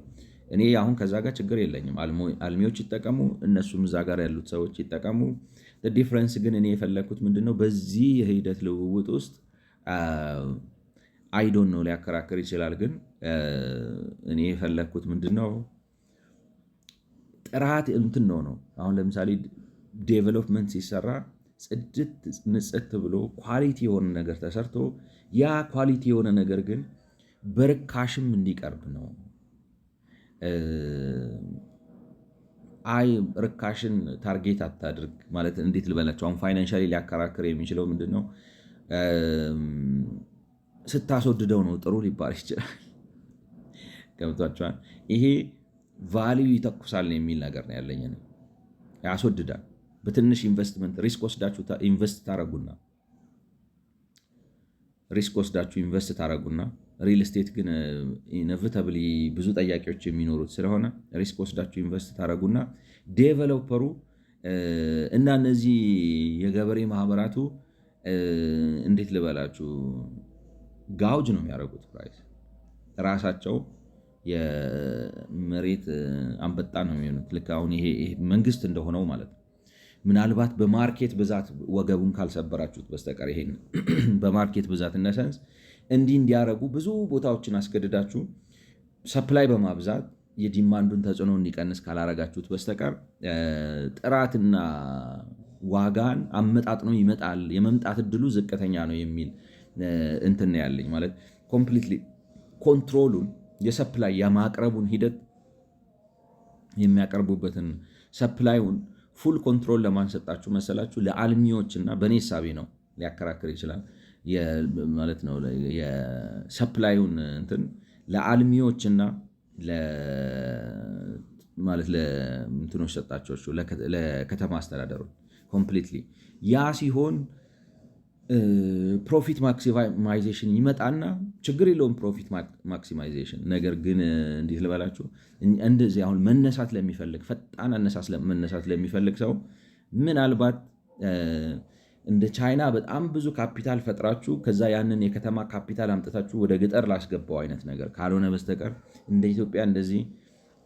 A: እኔ አሁን ከዛ ጋር ችግር የለኝም። አልሚዎች ይጠቀሙ፣ እነሱም እዛ ጋር ያሉት ሰዎች ይጠቀሙ። ዲፍረንስ ግን እኔ የፈለግኩት ምንድነው በዚህ የሂደት ልውውጥ ውስጥ አይዶን ነው ሊያከራክር ይችላል። ግን እኔ የፈለግኩት ምንድነው ጥራት እንትን ነው። አሁን ለምሳሌ ዴቨሎፕመንት ሲሰራ ጽድት ንጽት ብሎ ኳሊቲ የሆነ ነገር ተሰርቶ ያ ኳሊቲ የሆነ ነገር ግን በርካሽም እንዲቀርብ ነው። ርካሽን ታርጌት አታድርግ ማለት እንዴት ልበላቸው። አሁን ፋይናንሻሊ ሊያከራክር የሚችለው ምንድነው ስታስወድደው ነው ጥሩ ሊባል ይችላል። ገብቷቸዋል። ይሄ ቫሊዩ ይተኩሳል የሚል ነገር ነው ያለኝ። ያስወድዳል። በትንሽ ኢንቨስትመንት ሪስክ ወስዳችሁ ኢንቨስት ታረጉና ሪል ስቴት ግን ኢነቪታብሊ ብዙ ጠያቂዎች የሚኖሩት ስለሆነ ሪስክ ወስዳችሁ ኢንቨስት ታረጉና ዴቨሎፐሩ እና እነዚህ የገበሬ ማህበራቱ እንዴት ልበላችሁ ጋውጅ ነው የሚያደርጉት ፕራይስ። ራሳቸው የመሬት አንበጣ ነው የሚሆኑት። ልክ አሁን ይሄ መንግስት እንደሆነው ማለት ነው። ምናልባት በማርኬት ብዛት ወገቡን ካልሰበራችሁት በስተቀር ይሄን በማርኬት ብዛት እነሰንስ እንዲያደርጉ ብዙ ቦታዎችን አስገድዳችሁ ሰፕላይ በማብዛት የዲማንዱን ተጽዕኖ እንዲቀንስ ካላረጋችሁት በስተቀር ጥራትና ዋጋን አመጣጥኖ ይመጣል፣ የመምጣት እድሉ ዝቅተኛ ነው የሚል እንትን ያለኝ ማለት ኮምፕሊትሊ ኮንትሮሉን የሰፕላይ የማቅረቡን ሂደት የሚያቀርቡበትን ሰፕላዩን ፉል ኮንትሮል ለማንሰጣችሁ መሰላችሁ? ለአልሚዎች እና በእኔ ሳቢ ነው ሊያከራክር ይችላል ማለት ነው። የሰፕላዩን እንትን ለአልሚዎች እና ማለት ለእንትኖች ሰጣቸው ለከተማ አስተዳደሮች ኮምፕሊትሊ። ያ ሲሆን ፕሮፊት ማክሲማይዜሽን ይመጣና ችግር የለውም ፕሮፊት ማክሲማይዜሽን። ነገር ግን እንዲህ ልበላችሁ እንደዚህ አሁን መነሳት ለሚፈልግ ፈጣን መነሳት ለሚፈልግ ሰው ምናልባት እንደ ቻይና በጣም ብዙ ካፒታል ፈጥራችሁ ከዛ ያንን የከተማ ካፒታል አምጥታችሁ ወደ ገጠር ላስገባው አይነት ነገር ካልሆነ በስተቀር እንደ ኢትዮጵያ እንደዚህ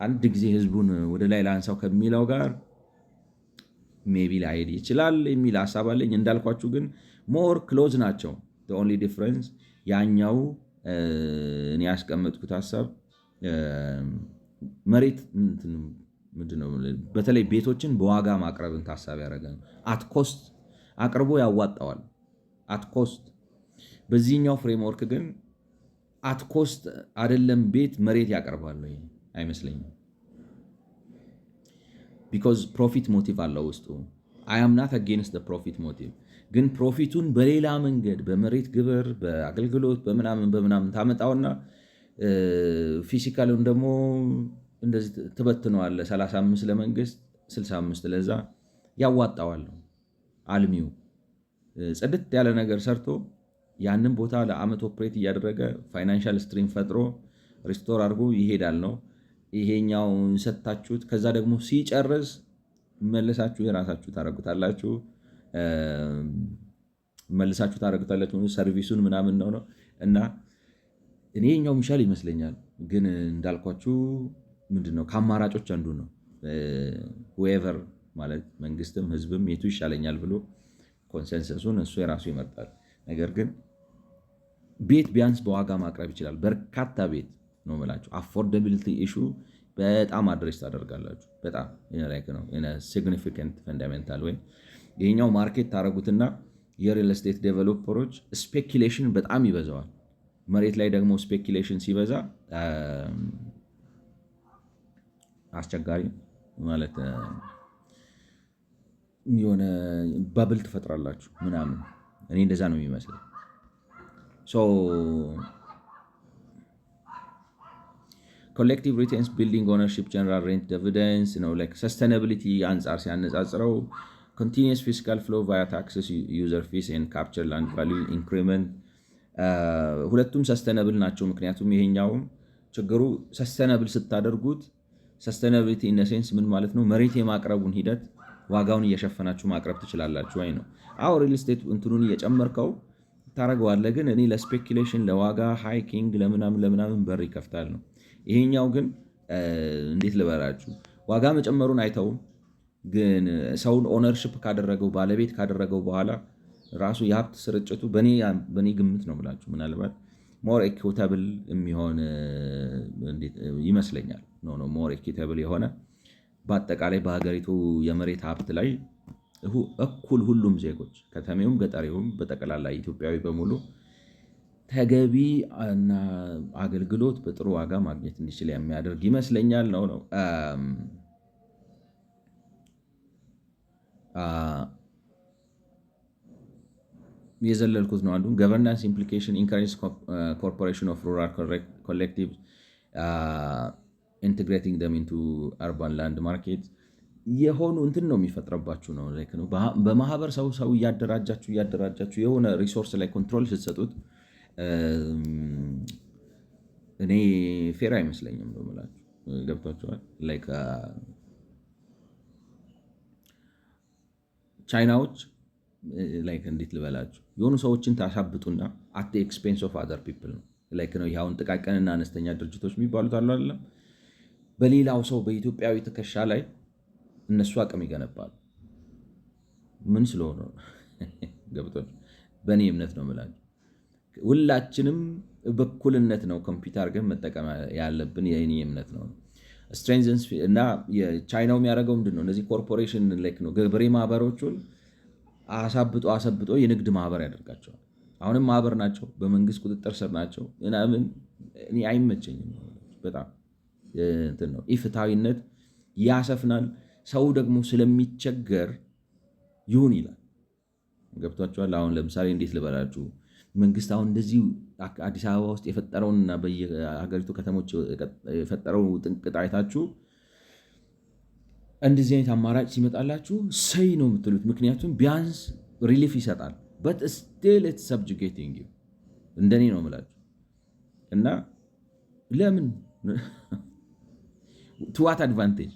A: አንድ ጊዜ ህዝቡን ወደ ላይ ላንሳው ከሚለው ጋር ሜቢ ላይሄድ ይችላል የሚል ሀሳብ አለኝ። እንዳልኳችሁ ግን ሞር ክሎዝ ናቸው። ኦንሊ ዲፍረንስ ያኛው እኔ ያስቀመጥኩት ሀሳብ መሬት ምንድነው በተለይ ቤቶችን በዋጋ ማቅረብን ታሳቢ ያደረገ ነው። አትኮስት አቅርቦ ያዋጣዋል። አትኮስት በዚህኛው ፍሬምወርክ ግን አትኮስት አይደለም ቤት መሬት ያቀርባል አይመስለኝም። ቢኮዝ ፕሮፊት ሞቲቭ አለው ውስጡ። አይ አም ናት አጌንስት ፕሮፊት ሞቲቭ፣ ግን ፕሮፊቱን በሌላ መንገድ በመሬት ግብር፣ በአገልግሎት፣ በምናምን ታመጣውና ፊዚካሉን ደግሞ እንደዚህ ትበትነዋለ። 35 ለመንግስት 65 ለዛ ያዋጣዋል ነው አልሚው። ጽድት ያለ ነገር ሰርቶ ያንን ቦታ ለአመት ኦፕሬት እያደረገ ፋይናንሻል ስትሪም ፈጥሮ ሪስቶር አድርጎ ይሄዳል ነው። ይሄኛው ሰጥታችሁት ከዛ ደግሞ ሲጨርስ መልሳችሁ የራሳችሁ ታረጉታላችሁ ሰርቪሱን ምናምን ነው እና እኔ የኛው ሚሻል ይመስለኛል። ግን እንዳልኳችሁ ምንድነው ከአማራጮች አንዱ ነው። ዌቨር ማለት መንግስትም ህዝብም የቱ ይሻለኛል ብሎ ኮንሰንሰሱን እሱ የራሱ ይመርጣል። ነገር ግን ቤት ቢያንስ በዋጋ ማቅረብ ይችላል። በርካታ ቤት ነው የምላችሁ። አፎርደቢሊቲ ኢሹ በጣም አድሬስ ታደርጋላችሁ። በጣም ነው ሲግኒፊካንት ፈንዳሜንታል ወይ ይሄኛው ማርኬት ታረጉትና የሪል ስቴት ዴቨሎፐሮች ስፔኪሌሽን በጣም ይበዛዋል። መሬት ላይ ደግሞ ስፔኪሌሽን ሲበዛ አስቸጋሪ ማለት የሆነ ባብል ትፈጥራላችሁ ምናምን። እኔ እንደዛ ነው የሚመስለው። ኮሌክቲቭ ሪቴንስ ቢልዲንግ ኦነርሺፕ ጀነራል ሬንት ዲቪደንስ ነው። ሰስተናቢሊቲ አንጻር ሲያነጻጽረው ኮንቲኒየስ ፊስካል ፍሎ ቫያ ታክስስ ዩዘር ፊስ ኤንድ ካፕቸር ላንድ ቫልዩ ኢንክሪመንት ሁለቱም ሰስተናብል ናቸው። ምክንያቱም ይሄኛውም ችግሩ ሰስተናብል ስታደርጉት ሰስተናቢሊቲ ኢን ሴንስ ምን ማለት ነው? መሬት የማቅረቡን ሂደት ዋጋውን እየሸፈናችሁ ማቅረብ ትችላላችሁ ወይ ነው። አዎ ሪል ስቴት እንትኑን እየጨመርከው ታረገዋለህ፣ ግን እኔ ለስፔኩሌሽን ለዋጋ ሃይኪንግ ለምናምን በር ይከፍታል ነው። ይሄኛው ግን እንዴት ልበራችሁ ዋጋ መጨመሩን አይተውም፣ ግን ሰውን ኦነርሽፕ ካደረገው ባለቤት ካደረገው በኋላ ራሱ የሀብት ስርጭቱ በእኔ ግምት ነው ብላችሁ ምናልባት ሞር ኢኩዊታብል የሚሆን ይመስለኛል። ሞር ኢኩዊታብል የሆነ በአጠቃላይ በሀገሪቱ የመሬት ሀብት ላይ እኩል ሁሉም ዜጎች ከተሜውም ገጠሬውም በጠቅላላ ኢትዮጵያዊ በሙሉ ተገቢ እና አገልግሎት በጥሩ ዋጋ ማግኘት እንዲችል የሚያደርግ ይመስለኛል ነው። የዘለልኩት ነው አንዱ ገቨርናንስ ኢምፕሊኬሽን ኢንካሬጅ ኮርፖሬሽን ኦፍ ሩራል ኮሌክቲቭ ኢንቴግሬቲንግ ደም ኢንቱ አርባን ላንድ ማርኬት የሆኑ እንትን ነው የሚፈጥረባችሁ ነው። በማህበር ሰው እያደራጃችሁ የሆነ ሪሶርስ ላይ ኮንትሮል ስትሰጡት እኔ ፌር አይመስለኝም ነው የምላችሁ። ገብቷችኋል? ቻይናዎች ላይክ እንዴት ልበላችሁ የሆኑ ሰዎችን ታሳብጡና አት ኤክስፔንስ ኦፍ አዘር ፒፕል ነው ላይክ ነው። ይህ አሁን ጥቃቅንና አነስተኛ ድርጅቶች የሚባሉት አሉ አይደለም። በሌላው ሰው በኢትዮጵያዊ ትከሻ ላይ እነሱ አቅም ይገነባሉ። ምን ስለሆነ ገብቶች በእኔ እምነት ነው የምላችሁ። ሁላችንም በኩልነት ነው ኮምፒውተር ግን መጠቀም ያለብን የእኔ እምነት ነው። ስትሬንግዝስ እና የቻይናው የሚያደርገው ምንድን ነው? እነዚህ ኮርፖሬሽን ላይክ ነው ገበሬ ማህበሮቹን አሳብጦ የንግድ ማህበር ያደርጋቸዋል። አሁንም ማህበር ናቸው፣ በመንግስት ቁጥጥር ስር ናቸው ምናምን። እኔ አይመቸኝም በጣም እንትን ነው። ኢፍትሐዊነት ያሰፍናል። ሰው ደግሞ ስለሚቸገር ይሁን ይላል። ገብቷቸዋል። አሁን ለምሳሌ እንዴት ልበላችሁ መንግስት አሁን እንደዚህ አዲስ አበባ ውስጥ የፈጠረውንና በየሀገሪቱ ከተሞች የፈጠረው ጥንቅጥ አይታችሁ እንደዚህ አይነት አማራጭ ሲመጣላችሁ ሰይ ነው የምትሉት። ምክንያቱም ቢያንስ ሪሊፍ ይሰጣል። በት ስቲል ኢትስ ሰብጁጌቲንግ ዩ እንደኔ ነው የምላችሁ። እና ለምን ቱዋት አድቫንቴጅ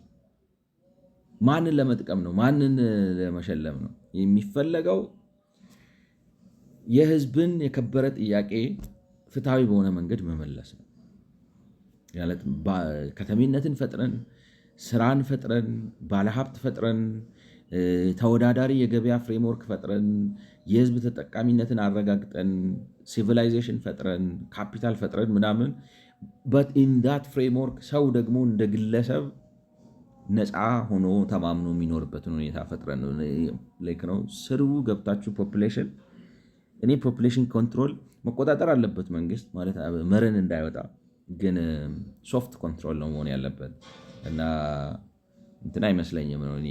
A: ማንን ለመጥቀም ነው? ማንን ለመሸለም ነው የሚፈለገው? የህዝብን የከበረ ጥያቄ ፍትሐዊ በሆነ መንገድ መመለስ ነው። ከተሜነትን ፈጥረን ስራን ፈጥረን ባለሀብት ፈጥረን ተወዳዳሪ የገበያ ፍሬምወርክ ፈጥረን የህዝብ ተጠቃሚነትን አረጋግጠን ሲቪላይዜሽን ፈጥረን ካፒታል ፈጥረን ምናምን በት ኢን ዳት ፍሬምወርክ ሰው ደግሞ እንደ ግለሰብ ነፃ ሆኖ ተማምኖ የሚኖርበትን ሁኔታ ፈጥረን ነው። ስሩ ገብታችሁ ፖፑሌሽን እኔ ፖፑሌሽን ኮንትሮል መቆጣጠር አለበት መንግስት ማለት መረን እንዳይወጣ፣ ግን ሶፍት ኮንትሮል ነው መሆን ያለበት እና እንትን አይመስለኝም ነው። እኔ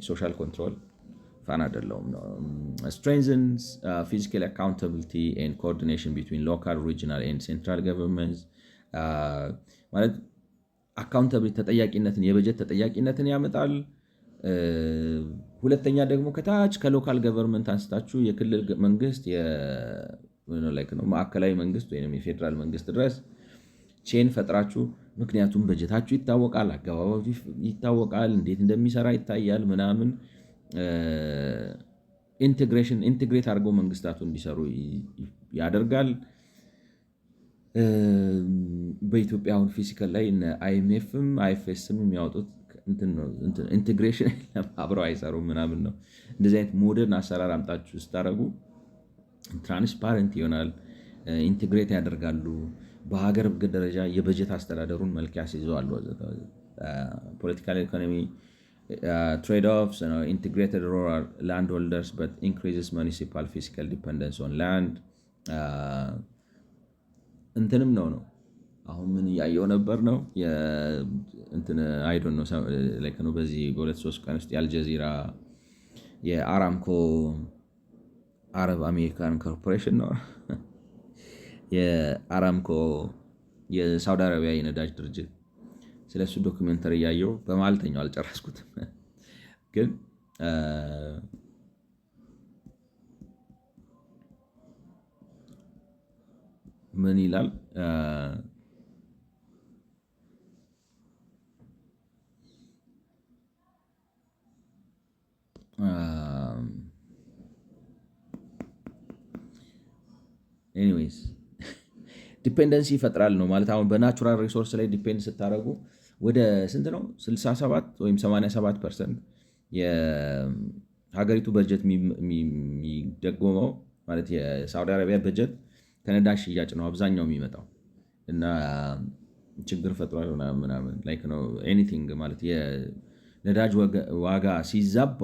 A: ሶሻል ኮንትሮል ፋን አይደለሁም ነው። strengthens physical accountability and coordination between local, regional and central governments ማለት አካውንታብሊቲ ተጠያቂነትን የበጀት ተጠያቂነትን ያመጣል። ሁለተኛ ደግሞ ከታች ከሎካል ገቨርንመንት አንስታችሁ የክልል መንግስት ማዕከላዊ መንግስት ወይም የፌዴራል መንግስት ድረስ ቼን ፈጥራችሁ፣ ምክንያቱም በጀታችሁ ይታወቃል፣ አገባባችሁ ይታወቃል፣ እንዴት እንደሚሰራ ይታያል ምናምን ኢንቴግሬት አድርገው መንግስታቱ እንዲሰሩ ያደርጋል። በኢትዮጵያ አሁን ፊዚካል ላይ አይኤምኤፍም አይኤፍኤስም የሚያወጡት ኢንቴግሬሽን አብረው አይሰሩም ምናምን ነው። እንደዚህ አይነት ሞደርን አሰራር አምጣችሁ ስታደርጉ ትራንስፓረንት ይሆናል፣ ኢንቴግሬት ያደርጋሉ። በሀገር ደረጃ የበጀት አስተዳደሩን መልክ ያስይዘዋል። ፖለቲካል ኢኮኖሚ ትሬድ ኦፍስ ኢንቴግሬትድ ሩራል ላንድ ሆልደርስ በት ኢንክሪዝስ ሙኒሲፓል ፊስካል ዲፐንደንስ ኦን ላንድ እንትንም ነው። አሁን ምን እያየው ነበር ነው አይዶን ነው በዚህ በ2-3 ቀን ውስጥ የአልጀዚራ የአራምኮ አረብ አሜሪካን ኮርፖሬሽን ነው የአራምኮ የሳውዲ አረቢያ የነዳጅ ድርጅት ስለሱ ዶክመንተሪ እያየው በማለተኛው አልጨረስኩትም ግን ምን ይላል ኤኒዌይስ ዲፔንደንሲ ይፈጥራል ነው ማለት። አሁን በናቹራል ሪሶርስ ላይ ዲፔንድ ስታደርጉ ወደ ስንት ነው 67 ወይም 87% የሀገሪቱ በጀት የሚደጎመው ማለት የሳውዲ አረቢያ በጀት ከነዳጅ ሽያጭ ነው አብዛኛው የሚመጣው እና ችግር ፈጥሯል ምናምን ላይክ ነው ኤኒቲንግ ማለት የነዳጅ ዋጋ ሲዛባ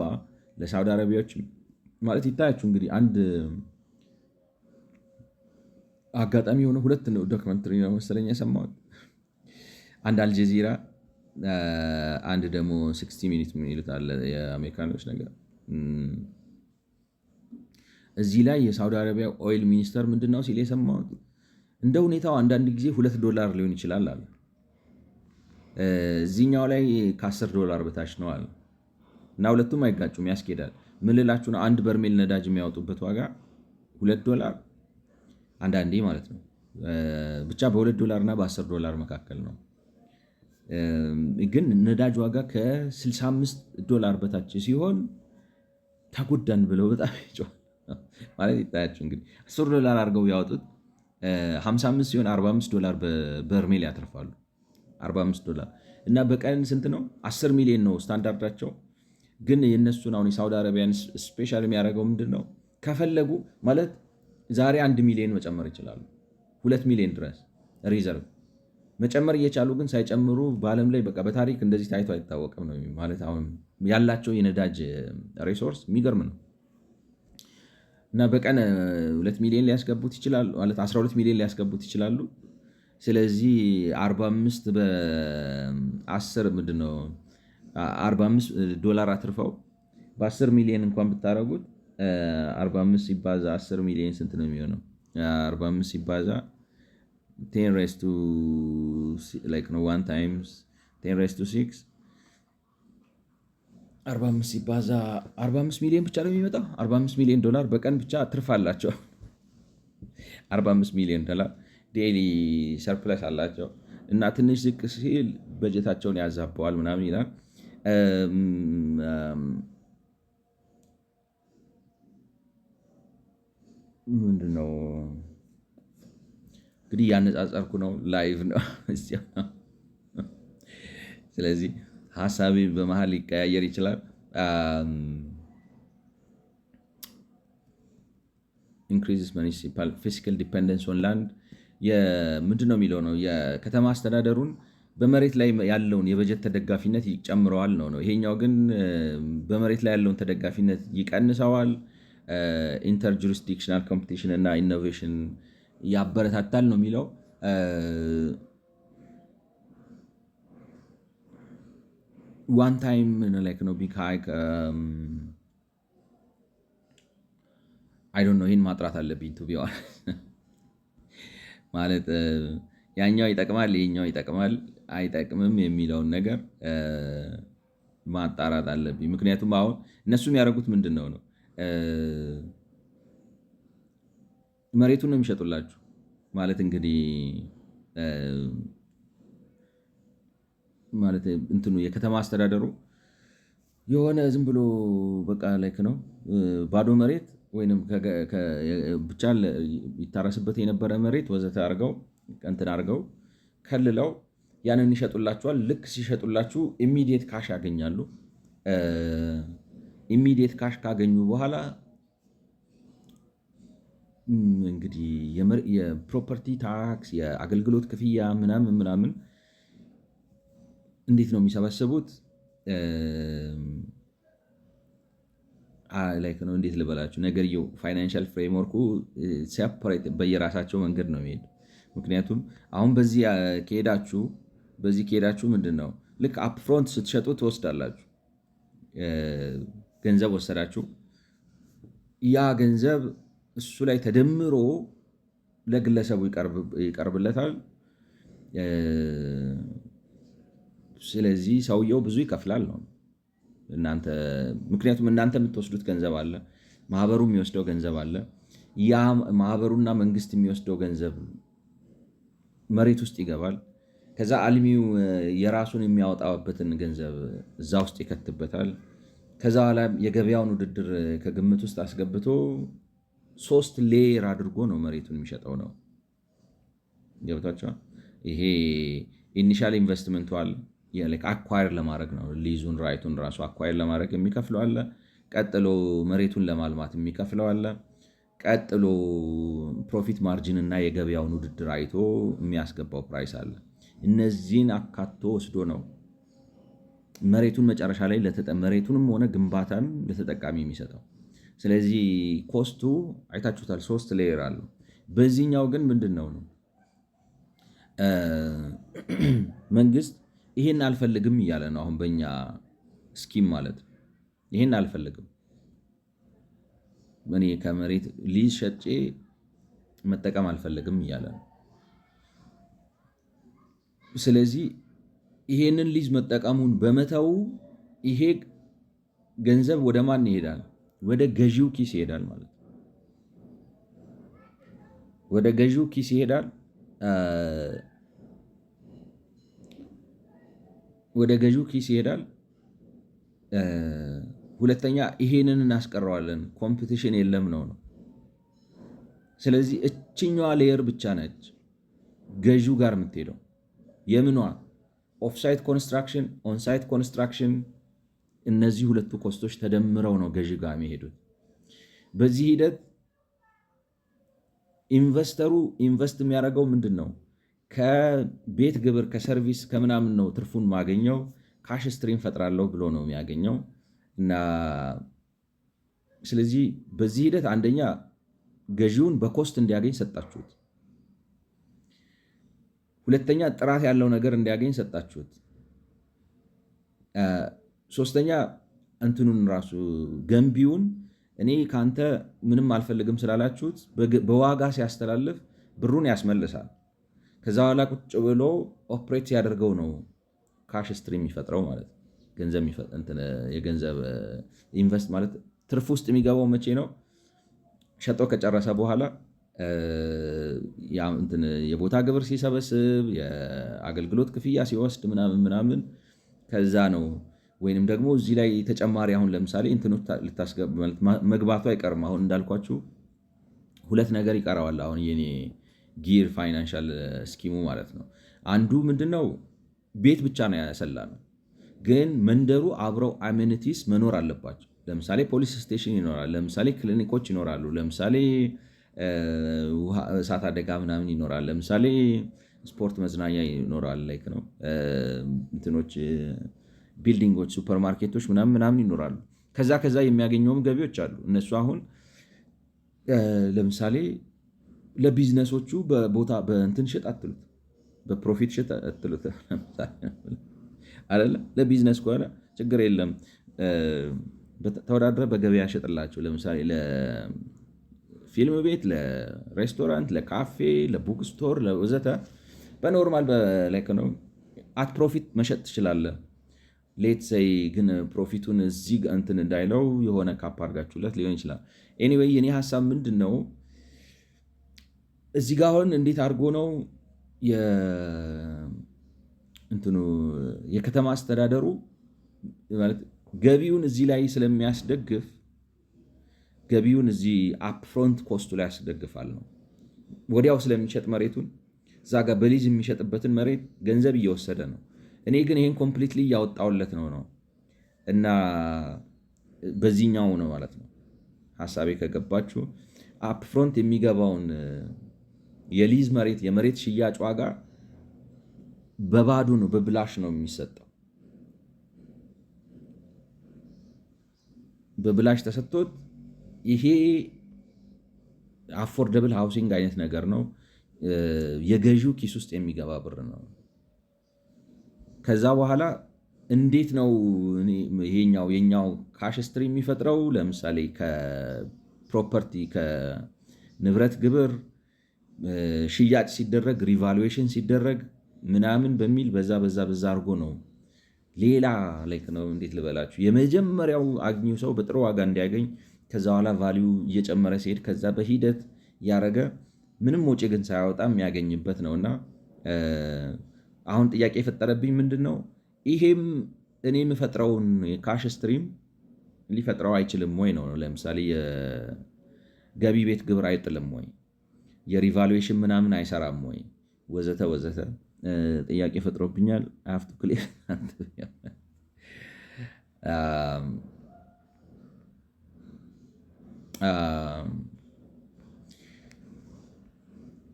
A: ለሳውዲ አረቢያዎች ማለት ይታያችሁ እንግዲህ አንድ አጋጣሚ የሆነ ሁለት ዶክመንተሪ ነው መሰለኝ የሰማሁት። አንድ አልጀዚራ አንድ ደግሞ 60 ሚኒት የሚሉት አለ የአሜሪካኖች ነገር። እዚህ ላይ የሳውዲ አረቢያ ኦይል ሚኒስተር ምንድነው ሲል የሰማሁት እንደ ሁኔታው አንዳንድ ጊዜ $2 ሊሆን ይችላል አለ። እዚህኛው ላይ $10 በታች ነው አለ እና ሁለቱም አይጋጩም ያስኬዳል። ምን ልላችሁ ነው አንድ በርሜል ነዳጅ የሚያወጡበት ዋጋ $2 አንዳንዴ ማለት ነው ብቻ $2 እና $10 መካከል ነው። ግን ነዳጅ ዋጋ $65 በታች ሲሆን ተጎዳን ብለው በጣም ይጮሃል ማለት ይታያቸው እንግዲህ $10 አድርገው ያወጡት 55 ሲሆን $45 በበርሜል ያተርፋሉ። $45 እና በቀን ስንት ነው? 10 ሚሊዮን ነው ስታንዳርዳቸው። ግን የእነሱን አሁን የሳውዲ አረቢያን ስፔሻል የሚያደርገው ምንድን ነው? ከፈለጉ ማለት ዛሬ 1 ሚሊዮን መጨመር ይችላሉ፣ 2 ሚሊዮን ድረስ ሪዘርቭ መጨመር እየቻሉ ግን ሳይጨምሩ በዓለም ላይ በቃ በታሪክ እንደዚህ ታይቶ አይታወቅም ነው ማለት። አሁን ያላቸው የነዳጅ ሪሶርስ የሚገርም ነው እና በቀን 2 ሚሊዮን ሊያስገቡት ይችላሉ ማለት 12 ሚሊዮን ሊያስገቡት ይችላሉ። ስለዚህ 45 በ10 ምንድን ነው $45 አትርፈው በ10 ሚሊዮን እንኳን ብታደረጉት 45 ሲባዛ 10 ሚሊዮን ስንት ነው የሚሆነው? 45 ሲባዛ 10 raised to like no 1 times 10 raised to 6 45 ሲባዛ 45 ሚሊዮን ብቻ ነው የሚመጣው። $45 ሚሊዮን በቀን ብቻ ትርፍ አላቸው። $45 ሚሊዮን ዴይሊ ሰርፕለስ አላቸው እና ትንሽ ዝቅ ሲል በጀታቸውን ያዛበዋል ምናምን ይላል። ምንድነው እንግዲህ ያነጻጸርኩ ነው፣ ላይቭ ነው። ስለዚህ ሀሳቤ በመሀል ሊቀያየር ይችላል። ኢንክሪዝስ ሙኒሲፓል ፊስካል ዲፔንደንስ ኦን ላንድ ምንድን ነው የሚለው ነው። የከተማ አስተዳደሩን በመሬት ላይ ያለውን የበጀት ተደጋፊነት ይጨምረዋል ነው። ይሄኛው ግን በመሬት ላይ ያለውን ተደጋፊነት ይቀንሰዋል። ኢንተርጁሪስዲክሽናል ኮምፒቲሽን እና ኢኖቬሽን ያበረታታል ነው የሚለው። ዋን ታይም ላይክ ነው ቢግ ሃይክ አይ ዶንት ኖ። ይህን ማጥራት አለብኝ ቱ ቢ ማለት ያኛው ይጠቅማል ይሄኛው ይጠቅማል አይጠቅምም የሚለውን ነገር ማጣራት አለብኝ። ምክንያቱም አሁን እነሱ የሚያደርጉት ምንድን ነው መሬቱን ነው የሚሸጡላችሁ ማለት እንግዲህ ማለት እንትኑ የከተማ አስተዳደሩ የሆነ ዝም ብሎ በቃ ላይክ ነው ባዶ መሬት ወይንም ብቻ ይታረስበት የነበረ መሬት ወዘተ አድርገው እንትን አድርገው ከልለው ያንን ይሸጡላችኋል። ልክ ሲሸጡላችሁ ኢሚዲየት ካሽ ያገኛሉ። ኢሚዲየት ካሽ ካገኙ በኋላ እንግዲህ የፕሮፐርቲ ታክስ፣ የአገልግሎት ክፍያ ምናምን እንዴት ነው የሚሰበስቡት? ላይክ ነው እንዴት ልበላችሁ፣ ነገርየው ፋይናንሻል ፍሬምወርኩ ሴፐሬት በየራሳቸው መንገድ ነው የሚሄዱ። ምክንያቱም አሁን በዚህ ከሄዳችሁ ምንድን ነው ልክ አፕፍሮንት ስትሸጡ ትወስዳላችሁ። ገንዘብ ወሰዳችሁ፣ ያ ገንዘብ እሱ ላይ ተደምሮ ለግለሰቡ ይቀርብለታል። ስለዚህ ሰውየው ብዙ ይከፍላል ነው ምክንያቱም እናንተ የምትወስዱት ገንዘብ አለ፣ ማህበሩ የሚወስደው ገንዘብ አለ። ያ ማህበሩና መንግስት የሚወስደው ገንዘብ መሬት ውስጥ ይገባል። ከዛ አልሚው የራሱን የሚያወጣበትን ገንዘብ እዛ ውስጥ ይከትበታል። ከዛ በኋላ የገበያውን ውድድር ከግምት ውስጥ አስገብቶ 3 ሌየር አድርጎ ነው መሬቱን የሚሸጠው ነው። ገብቷቸዋል። ይሄ ኢኒሻል ኢንቨስትመንቱ አለ አኳየር ለማድረግ ነው። ሊዙን ራይቱን ራሱ አኳየር ለማድረግ የሚከፍለው አለ። ቀጥሎ መሬቱን ለማልማት የሚከፍለው አለ። ቀጥሎ ፕሮፊት ማርጂን እና የገበያውን ውድድር አይቶ የሚያስገባው ፕራይስ አለ። እነዚህን አካቶ ወስዶ ነው መሬቱን መጨረሻ ላይ መሬቱንም ሆነ ግንባታን ለተጠቃሚ የሚሰጠው። ስለዚህ ኮስቱ አይታችሁታል፣ 3 ሌየር አለው። በዚህኛው ግን ምንድን ነው መንግስት ይሄን አልፈልግም እያለ ነው። አሁን በእኛ ስኪም ማለት ይሄን አልፈልግም፣ እኔ ከመሬት ሊዝ ሸጬ መጠቀም አልፈልግም እያለ ነው። ስለዚህ ይሄንን ሊዝ መጠቀሙን በመተው ይሄ ገንዘብ ወደ ማን ይሄዳል? ወደ ገዢው ኪስ ይሄዳል ማለት ነው። ወደ ገዢው ኪስ ይሄዳል። ወደ ገዢው ኪስ ይሄዳል። ሁለተኛ ይሄንን እናስቀረዋለን፣ ኮምፒቲሽን የለም ነው። ስለዚህ እችኛዋ ሌየር ብቻ ነች ገዢው ጋር የምትሄደው። የምኗ ኦፍሳይት ኮንስትራክሽን፣ ኦንሳይት ኮንስትራክሽን፣ እነዚህ ሁለቱ ኮስቶች ተደምረው ነው ገዢ ጋር የሚሄዱት። በዚህ ሂደት ኢንቨስተሩ ኢንቨስት የሚያደርገው ምንድን ነው? ከቤት ግብር ከሰርቪስ ከምናምን ነው ትርፉን ማገኘው። ካሽ ስትሪም ፈጥራለሁ ብሎ ነው የሚያገኘው። እና ስለዚህ በዚህ ሂደት አንደኛ ገዢውን በኮስት እንዲያገኝ ሰጣችሁት። ሁለተኛ ጥራት ያለው ነገር እንዲያገኝ ሰጣችሁት። ሶስተኛ እንትኑን ራሱ ገንቢውን እኔ ከአንተ ምንም አልፈልግም ስላላችሁት በዋጋ ሲያስተላልፍ ብሩን ያስመልሳል። ከዛ በኋላ ቁጭ ብሎ ኦፕሬት ሲያደርገው ነው ካሽ ስትሪም የሚፈጥረው ማለት የገንዘብ ኢንቨስት ማለት ትርፍ ውስጥ የሚገባው መቼ ነው? ሸጦ ከጨረሰ በኋላ የቦታ ግብር ሲሰበስብ፣ የአገልግሎት ክፍያ ሲወስድ ምናምን ከዛ ነው። ወይንም ደግሞ እዚህ ላይ ተጨማሪ አሁን ለምሳሌ እንትኖች መግባቱ አይቀርም። አሁን እንዳልኳችሁ ሁለት ነገር ይቀረዋል። አሁን የኔ ጊር ፋይናንሻል ስኪሙ ማለት ነው። አንዱ ምንድነው ቤት ብቻ ነው ያሰላ ነው፣ ግን መንደሩ አብረው አሜኒቲስ መኖር አለባቸው። ለምሳሌ ፖሊስ ስቴሽን ይኖራል፣ ለምሳሌ ክሊኒኮች ይኖራሉ፣ ለምሳሌ እሳት አደጋ ምናምን ይኖራል፣ ለምሳሌ ስፖርት መዝናኛ ይኖራል። ላይክ ነው እንትኖች ቢልዲንጎች፣ ሱፐርማርኬቶች ምናምን ይኖራሉ። ከዛ የሚያገኘውም ገቢዎች አሉ። እነሱ አሁን ለምሳሌ ለቢዝነሶቹ በቦታ በእንትን ሽጥ አትሉት፣ በፕሮፊት ሽጥ አትሉት አይደለ? ለቢዝነስ ከሆነ ችግር የለም ተወዳድረ በገበያ ሽጥላቸው። ለምሳሌ ለፊልም ቤት፣ ለሬስቶራንት፣ ለካፌ፣ ለቡክ ስቶር ወዘተ በኖርማል ነው አት ፕሮፊት መሸጥ ትችላለህ። ሌት ሰይ ግን ፕሮፊቱን እዚህ እንትን እንዳይለው የሆነ ካፕ አድርጋችሁለት ሊሆን ይችላል። ኤኒዌይ የኔ ሀሳብ ምንድን ነው እዚህ ጋር አሁን እንዴት አድርጎ ነው የከተማ አስተዳደሩ ማለት ገቢውን እዚህ ላይ ስለሚያስደግፍ ገቢውን እዚህ አፕፍሮንት ኮስቱ ላይ ያስደግፋል ነው። ወዲያው ስለሚሸጥ መሬቱን እዛ ጋር በሊዝ የሚሸጥበትን መሬት ገንዘብ እየወሰደ ነው። እኔ ግን ይሄን ኮምፕሊትሊ እያወጣውለት ነው እና በዚህኛው ነው ማለት ነው ሀሳቤ ከገባችሁ አፕፍሮንት የሚገባውን የሊዝ መሬት የመሬት ሽያጭ ዋጋ በባዶ ነው በብላሽ ነው የሚሰጠው። በብላሽ ተሰጥቶት ይሄ አፎርደብል ሃውሲንግ አይነት ነገር ነው። የገዢው ኪስ ውስጥ የሚገባ ብር ነው። ከዛ በኋላ እንዴት ነው ይሄኛው የኛው ካሽ ስትሪም የሚፈጥረው? ለምሳሌ ከፕሮፐርቲ ከንብረት ግብር ሽያጭ ሲደረግ ሪቫሉዌሽን ሲደረግ ምናምን በሚል በዛ አድርጎ ነው ሌላ ላይክ ነው እንዴት ልበላችሁ የመጀመሪያው አግኚው ሰው በጥሩ ዋጋ እንዲያገኝ ከዛ በኋላ ቫሊዩ እየጨመረ ሲሄድ ከዛ በሂደት ያረገ ምንም ወጪ ግን ሳያወጣ የሚያገኝበት ነውና አሁን ጥያቄ የፈጠረብኝ ምንድን ነው ይሄም እኔ የምፈጥረውን የካሽ ስትሪም ሊፈጥረው አይችልም ወይ ነው። ለምሳሌ የገቢ ቤት ግብር አይጥልም ወይ፣ የሪቫሉዌሽን ምናምን አይሰራም ወይ ወዘተ ወዘተ ጥያቄ ፈጥሮብኛል። አፍቱ ክሊር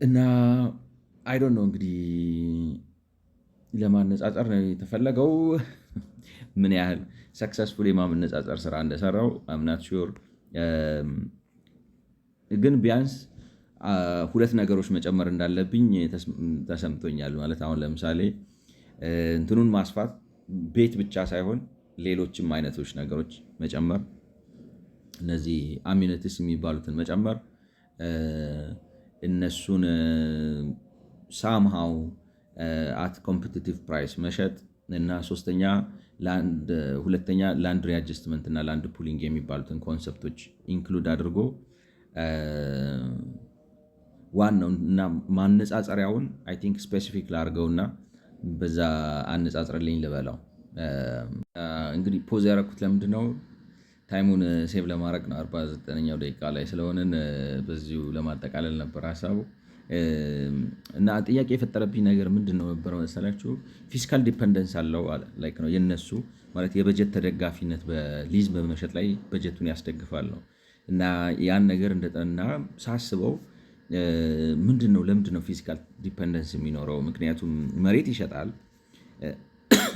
A: እና አይ ዶንት ኖ እንግዲህ ለማነጻጸር ነው የተፈለገው። ምን ያህል ሰክሰስፉል የማነጻጸር ስራ እንደሰራው አምናት ሹር፣ ግን ቢያንስ ሁለት ነገሮች መጨመር እንዳለብኝ ተሰምቶኛል። ማለት አሁን ለምሳሌ እንትኑን ማስፋት ቤት ብቻ ሳይሆን ሌሎችም አይነቶች ነገሮች መጨመር፣ እነዚህ አሚኒቲስ የሚባሉትን መጨመር፣ እነሱን ሳምሃው አት ኮምፒቲቲቭ ፕራይስ መሸጥ እና ሁለተኛ ላንድ ሪአጀስትመንት እና ላንድ ፑሊንግ የሚባሉትን ኮንሰፕቶች ኢንክሉድ አድርጎ ዋናው እና ማነጻጸሪያውን አይ ቲንክ ስፔሲፊክ ላድርገውና በዛ አነጻጽርልኝ ልበላው። እንግዲህ ፖዝ ያደረኩት ለምንድን ነው ታይሙን ሴቭ ለማድረግ ነው 49ኛው ደቂቃ ላይ ስለሆንን በዚሁ ለማጠቃለል ነበር ሀሳቡ። እና ጥያቄ የፈጠረብኝ ነገር ምንድን ነው ነበረ መሰላችሁ? ፊስካል ዲፐንደንስ አለው ላይክ ነው የነሱ ማለት የበጀት ተደጋፊነት በሊዝ በመሸጥ ላይ በጀቱን ያስደግፋል ነው። እና ያን ነገር እንደጠና ሳስበው ምንድን ነው ለምንድን ነው ፊዚካል ዲፐንደንስ የሚኖረው? ምክንያቱም መሬት ይሸጣል፣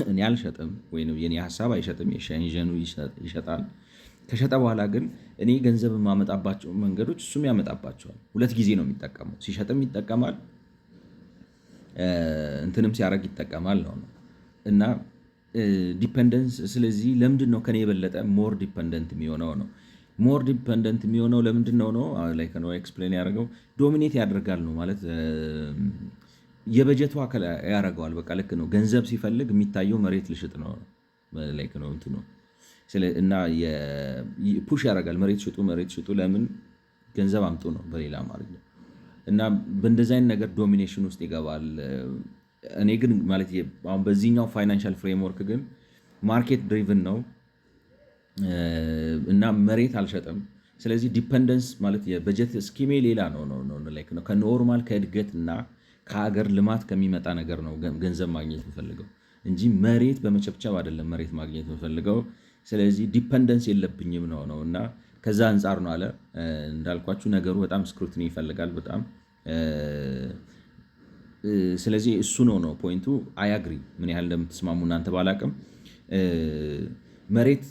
A: እኔ አልሸጥም፣ ወይም የኔ ሀሳብ አይሸጥም፣ የሸንጀኑ ይሸጣል። ከሸጠ በኋላ ግን እኔ ገንዘብ የማመጣባቸው መንገዶች እሱም ያመጣባቸዋል። ሁለት ጊዜ ነው የሚጠቀመው፣ ሲሸጥም ይጠቀማል፣ እንትንም ሲያደርግ ይጠቀማል ነው እና ዲፐንደንስ። ስለዚህ ለምንድን ነው ከኔ የበለጠ ሞር ዲፐንደንት የሚሆነው ነው? ሞር ዲፐንደንት የሚሆነው ለምንድን ነው ላይ ነው ኤክስፕሌን ያደርገው ዶሚኔት ያደርጋል ነው ማለት የበጀቱ አካል ያደርገዋል። በቃ ልክ ነው። ገንዘብ ሲፈልግ የሚታየው መሬት ልሽጥ ነው ላይክ ነው እንትኑ እና ፑሽ ያደርጋል። መሬት ሽጡ፣ መሬት ሽጡ፣ ለምን ገንዘብ አምጡ ነው በሌላ አማርኛ። እና በእንደዚህ አይነት ነገር ዶሚኔሽን ውስጥ ይገባል። እኔ ግን ማለት አሁን በዚህኛው ፋይናንሻል ፍሬምወርክ ግን ማርኬት ድሪቭን ነው እና መሬት አልሸጠም። ስለዚህ ዲፐንደንስ ማለት የበጀት ስኪሜ ሌላ ነው ከኖርማል ከእድገት እና ከሀገር ልማት ከሚመጣ ነገር ነው ገንዘብ ማግኘት የምፈልገው እንጂ መሬት በመቸብቸብ አይደለም መሬት ማግኘት የምፈልገው። ስለዚህ ዲፐንደንስ የለብኝም ነው እና ከዛ አንጻር ነው አለ እንዳልኳችሁ ነገሩ በጣም ስክሩቲኒ ይፈልጋል በጣም። ስለዚህ እሱ ነው ፖይንቱ። አያግሪ ምን ያህል እንደምትስማሙ እናንተ ባላቅም መሬት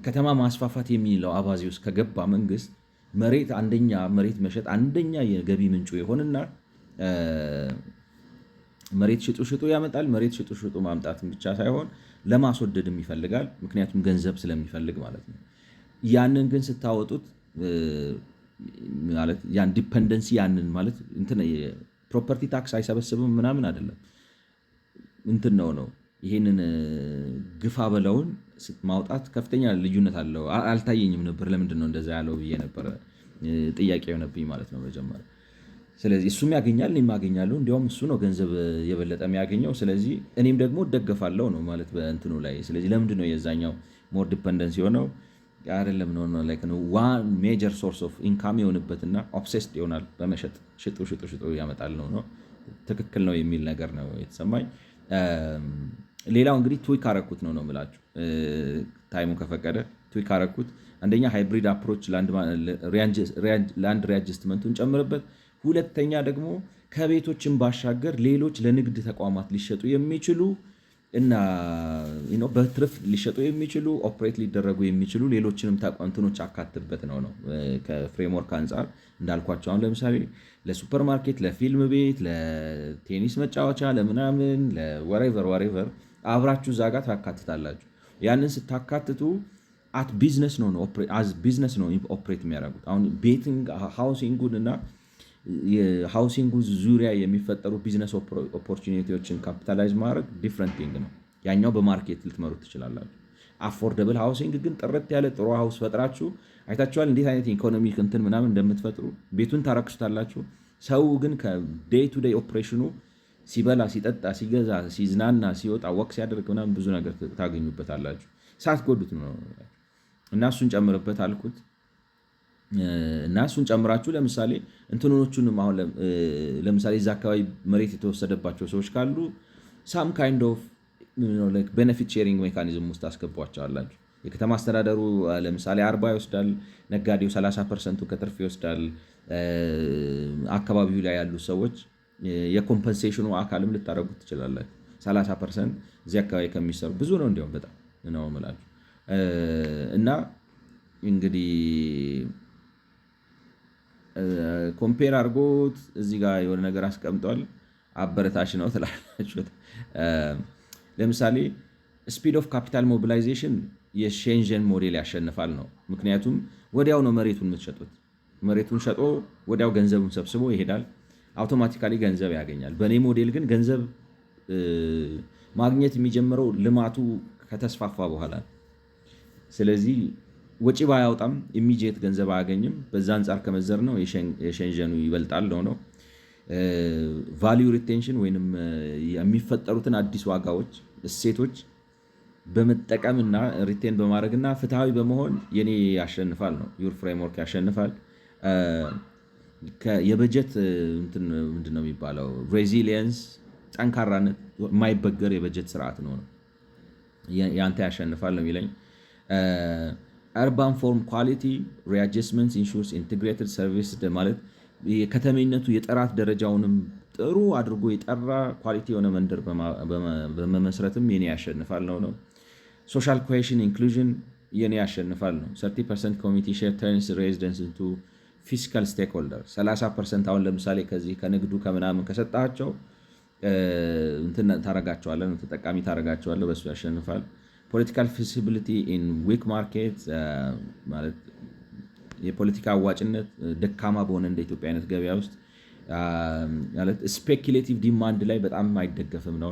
A: ከተማ ማስፋፋት የሚለው አባዜ ውስጥ ከገባ መንግስት መሬት አንደኛ መሬት መሸጥ አንደኛ የገቢ ምንጩ ይሆንና መሬት ሽጡ ሽጡ ያመጣል። መሬት ሽጡ ሽጡ ማምጣትን ብቻ ሳይሆን ለማስወደድም ይፈልጋል፣ ምክንያቱም ገንዘብ ስለሚፈልግ ማለት ነው። ያንን ግን ስታወጡት ማለት ያን ዲፐንደንሲ ያንን ማለት እንትን ፕሮፐርቲ ታክስ አይሰበስብም ምናምን አይደለም እንትን ነው ይሄንን ግፋ በለውን ማውጣት ከፍተኛ ልዩነት አለው። አልታየኝም ነበር ለምንድን ነው እንደዛ ያለው ብዬ ነበር ጥያቄ የሆነብኝ ማለት ነው መጀመሪያ። ስለዚህ እሱም ያገኛል እኔም አገኛለሁ፣ እንዲያውም እሱ ነው ገንዘብ የበለጠ የሚያገኘው። ስለዚህ እኔም ደግሞ እደገፋለሁ ነው ማለት በእንትኑ ላይ። ስለዚህ ለምንድን ነው የዛኛው ሞር ዲፐንደንስ የሆነው? አይደለም ነው ዋን ሜጀር ሶርስ ኦፍ ኢንካም የሆንበትና ኦብሴስድ ይሆናል በመሸጥ ሽጡ ሽጡ ሽጡ ያመጣል ነው ትክክል ነው የሚል ነገር ነው የተሰማኝ። ሌላው እንግዲህ ትዊክ አረኩት ነው የምላችሁ ታይሙ ከፈቀደ ትዊክ አረኩት። አንደኛ ሃይብሪድ አፕሮች ላንድ ሪአጀስትመንቱን ጨምርበት። ሁለተኛ ደግሞ ከቤቶችን ባሻገር ሌሎች ለንግድ ተቋማት ሊሸጡ የሚችሉ እና በትርፍ ሊሸጡ የሚችሉ ኦፕሬት ሊደረጉ የሚችሉ ሌሎችንም እንትኖች አካትበት ነው ከፍሬምወርክ አንጻር እንዳልኳቸው። አሁን ለምሳሌ ለሱፐርማርኬት፣ ለፊልም ቤት፣ ለቴኒስ መጫወቻ፣ ለምናምን ለወሬቨር አብራችሁ እዛ ጋር ታካትታላችሁ። ያንን ስታካትቱ አት ቢዝነስ ቢዝነስ ነው ኦፕሬት የሚያደርጉት። አሁን ቤቲንግ ሃውሲንጉን እና የሃውሲንጉ ዙሪያ የሚፈጠሩ ቢዝነስ ኦፖርቹኒቲዎችን ካፒታላይዝ ማድረግ ዲፍረንት ቲንግ ነው። ያኛው በማርኬት ልትመሩት ትችላላችሁ። አፎርደብል ሃውሲንግ ግን ጥርት ያለ ጥሩ ሃውስ ፈጥራችሁ አይታችኋል እንዴት አይነት ኢኮኖሚክ እንትን ምናምን እንደምትፈጥሩ። ቤቱን ታረክሱታላችሁ። ሰው ግን ከዴይ ቱ ዴይ ኦፕሬሽኑ ሲበላ፣ ሲጠጣ፣ ሲገዛ፣ ሲዝናና፣ ሲወጣ፣ ወክ ሲያደርግ ምናምን ብዙ ነገር ታገኙበታላችሁ ሳትጎዱት ነው። እና እሱን ጨምርበት አልኩት። እና እሱን ጨምራችሁ ለምሳሌ እንትኖቹንም አሁን ለምሳሌ እዛ አካባቢ መሬት የተወሰደባቸው ሰዎች ካሉ ሳም ካይንድ ኦፍ ቤኔፊት ሼሪንግ ሜካኒዝም ውስጥ አስገቧቸዋላችሁ። የከተማ አስተዳደሩ ለምሳሌ 40 ይወስዳል፣ ነጋዴው 30% ከትርፍ ይወስዳል። አካባቢው ላይ ያሉ ሰዎች የኮምፐንሴሽኑ አካልም ልታደርጉት ትችላላችሁ። 30% እዚህ አካባቢ ከሚሰሩ ብዙ ነው እንዲያውም በጣም ነው የምላችሁ። እና እንግዲህ ኮምፔር አድርጎት እዚህ ጋር የሆነ ነገር አስቀምጧል። አበረታች ነው ትላላችሁ። ለምሳሌ ስፒድ ኦፍ ካፒታል ሞቢላይዜሽን የሼንጀን ሞዴል ያሸንፋል ነው። ምክንያቱም ወዲያው ነው መሬቱን የምትሸጡት። መሬቱን ሸጦ ወዲያው ገንዘቡን ሰብስቦ ይሄዳል። አውቶማቲካሊ ገንዘብ ያገኛል። በእኔ ሞዴል ግን ገንዘብ ማግኘት የሚጀምረው ልማቱ ከተስፋፋ በኋላ። ስለዚህ ወጪ ባያወጣም ኢሚዲየት ገንዘብ አያገኝም። በዛ አንጻር ከመዘር ነው የሼንጀኑ ይበልጣል ነው። ቫሊዩ ሪቴንሽን ወይንም የሚፈጠሩትን አዲስ ዋጋዎች እሴቶች በመጠቀምና ሪቴን በማድረግና ፍትሐዊ በመሆን የኔ ያሸንፋል ነው። ዩር ፍሬምወርክ ያሸንፋል። የበጀት ምንድነው የሚባለው? ሬዚሊየንስ፣ ጠንካራነት፣ የማይበገር የበጀት ስርዓት ነው። ያንተ ያሸንፋል ነው የሚለኝ። አርባን ፎርም ኳሊቲ ሪአጀስትመንት ኢንሹርስ ኢንቴግሬትድ ሰርቪስ ማለት የከተሜነቱ የጥራት ደረጃውንም ጥሩ አድርጎ የጠራ ኳሊቲ የሆነ መንደር በመመስረትም የኔ ያሸንፋል ነው። ሶሻል ኮሄሽን ኢንክሉዥን የኔ ያሸንፋል ነው። 30% ኮሚኒቲ ሼር ተርንስ ሬዚደንስ ኢንቱ ፊስካል ስቴክሆልደር። 30% አሁን ለምሳሌ ከዚህ ከንግዱ ከምናምን ከሰጣቸው እንትን ታረጋቸዋለህ፣ ተጠቃሚ ታረጋቸዋለህ፣ በሱ ያሸንፋል። ፖለቲካል ፊዚቢሊቲ ኢን ዊክ ማርኬት ማለት የፖለቲካ አዋጭነት ደካማ በሆነ እንደ ኢትዮጵያ አይነት ገበያ ውስጥ ማለት ስፔኩሌቲቭ ዲማንድ ላይ በጣም አይደገፍም ነው።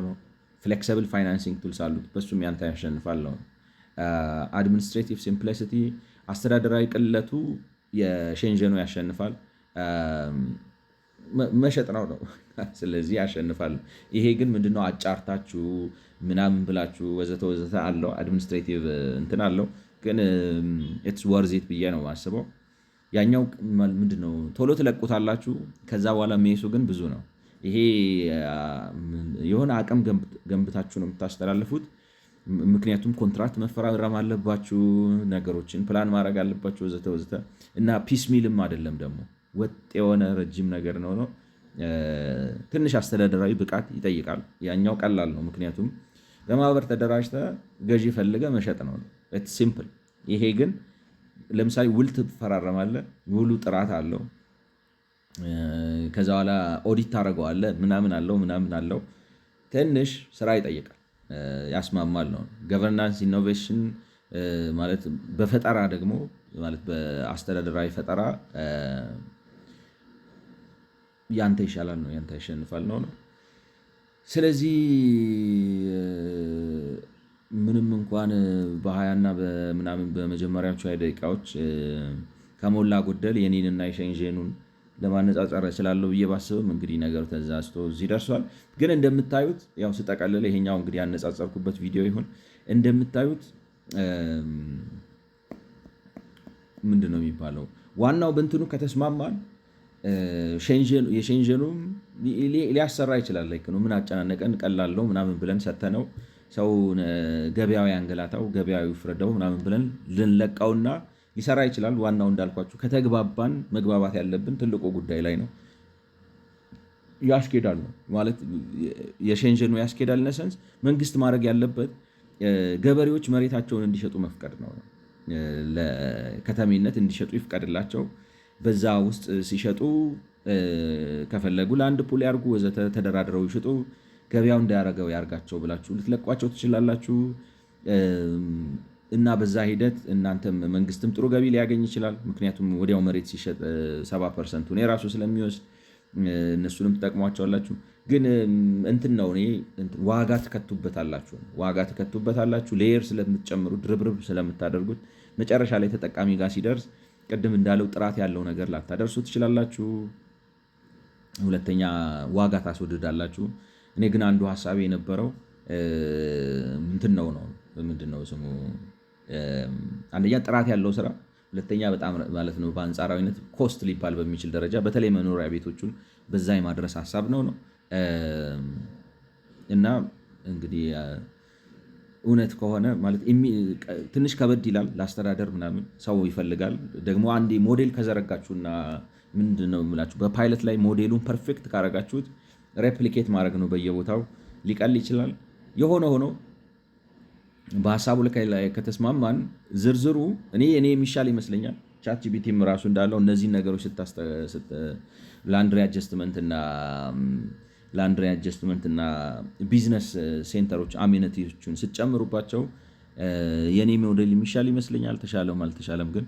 A: ፍሌክሲብል ፋይናንሲንግ ቱልስ አሉት፣ በሱም ያንተ ያሸንፋል ነው። አድሚኒስትሬቲቭ ሲምፕሊሲቲ አስተዳደራዊ ቅለቱ የሼንጀኑ ያሸንፋል። መሸጥ ነው። ስለዚህ ያሸንፋል። ይሄ ግን ምንድነው አጫርታችሁ ምናምን ብላችሁ ወዘተ ወዘተ አለው አድሚኒስትሬቲቭ እንትን አለው፣ ግን ኢትስ ወርዝ ኢት ብዬ ነው ማስበው። ያኛው ምንድነው ቶሎ ትለቁታላችሁ፣ ከዛ በኋላ ሜሱ ግን ብዙ ነው። ይሄ የሆነ አቅም ገንብታችሁ ነው የምታስተላልፉት። ምክንያቱም ኮንትራክት መፈራረም አለባችሁ፣ ነገሮችን ፕላን ማድረግ አለባችሁ ወዘተ ወዘተ እና ፒስ ሚልም አይደለም ደግሞ ወጥ የሆነ ረጅም ነገር ነው። ትንሽ አስተዳደራዊ ብቃት ይጠይቃል። ያኛው ቀላል ነው፣ ምክንያቱም በማህበር ተደራጅተ ገዢ ፈልገ መሸጥ ነው። ሲምፕል። ይሄ ግን ለምሳሌ ውል ትፈራረማለህ፣ ውሉ ጥራት አለው፣ ከዛ በኋላ ኦዲት ታደርገዋለህ፣ ምናምን አለው። ትንሽ ስራ ይጠይቃል፣ ያስማማል ነው። ገቨርናንስ ኢኖቬሽን ማለት በፈጠራ ደግሞ ማለት በአስተዳደራዊ ፈጠራ ያንተ ይሻላል ነው፣ ያንተ ያሸንፋል ነው። ስለዚህ ምንም እንኳን በ20 እና በምናምን በመጀመሪያዎቹ 20 ደቂቃዎች ከሞላ ጎደል የኔንና የሸንዤኑን ለማነጻጸር እችላለሁ ብዬ ባስብም እንግዲህ ነገሩ ተዛዝቶ እዚህ ደርሷል። ግን እንደምታዩት ያው ስጠቀልል ይሄኛው እንግዲህ ያነጻጸርኩበት ቪዲዮ ይሁን እንደምታዩት ምንድነው የሚባለው ዋናው በእንትኑ ከተስማማን የሼንጀኑም ሊያሰራ ይችላል። ላይክ ነው ምን አጨናነቀን ቀላለው ምናምን ብለን ሰተነው ሰው ገበያው ያንገላታው ገበያው ይፍረደው ምናምን ብለን ልንለቀውና ሊሰራ ይችላል። ዋናው እንዳልኳችሁ ከተግባባን መግባባት ያለብን ትልቁ ጉዳይ ላይ ነው። ያስኬዳል ነው ማለት የሼንጀኑ ያስኬዳል። ነሰንስ መንግስት ማድረግ ያለበት ገበሬዎች መሬታቸውን እንዲሸጡ መፍቀድ ነው። ለከተሜነት እንዲሸጡ ይፍቀድላቸው። በዛ ውስጥ ሲሸጡ ከፈለጉ ለአንድ ፑል ያርጉ ወዘተ ተደራድረው ይሽጡ። ገበያው እንዳያረገው ያርጋቸው ብላችሁ ልትለቋቸው ትችላላችሁ። እና በዛ ሂደት እናንተም መንግስትም ጥሩ ገቢ ሊያገኝ ይችላል። ምክንያቱም ወዲያው መሬት ሲሸጥ 70% የራሱ ስለሚወስድ እነሱንም ትጠቅሟቸዋላችሁ። ግን እንትን ነው ዋጋ ትከቱበታላችሁ። ሌየር ስለምትጨምሩ ድርብርብ ስለምታደርጉት መጨረሻ ላይ ተጠቃሚ ጋር ሲደርስ ቅድም እንዳለው ጥራት ያለው ነገር ላታደርሱ ትችላላችሁ። ሁለተኛ ዋጋ ታስወድዳላችሁ። እኔ ግን አንዱ ሀሳቤ የነበረው ምንድነው ስሙ አንደኛ ጥራት ያለው ስራ፣ ሁለተኛ በጣም ማለት ነው በአንጻራዊነት ኮስት ሊባል በሚችል ደረጃ በተለይ መኖሪያ ቤቶቹን በዛ የማድረስ ሀሳብ ነው። እና እንግዲህ እውነት ከሆነ ማለት ትንሽ ከበድ ይላል ለአስተዳደር ምናምን ሰው ይፈልጋል። ደግሞ አንዴ ሞዴል ከዘረጋችሁና ምንድነው የምላችሁ በፓይለት ላይ ሞዴሉን ፐርፌክት ካረጋችሁት ሬፕሊኬት ማድረግ ነው በየቦታው ሊቀል ይችላል። የሆነ ሆኖ በሀሳቡ ላይ ከተስማማን ዝርዝሩ እኔ የሚሻል ይመስለኛል። ቻት ጂፒቲም ራሱ እንዳለው እነዚህን ነገሮች ላንድሪ አጀስትመንት እና ቢዝነስ ሴንተሮች አሜኒቲዎችን ስትጨምሩባቸው የኔ ሞዴል የሚሻል ይመስለኛል። ተሻለም አልተሻለም ግን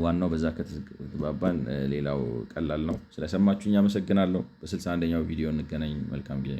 A: ዋናው በዛ ከተግባባን ሌላው ቀላል ነው። ስለሰማችሁኝ አመሰግናለሁ። በ61ኛው ቪዲዮ እንገናኝ። መልካም ጊዜ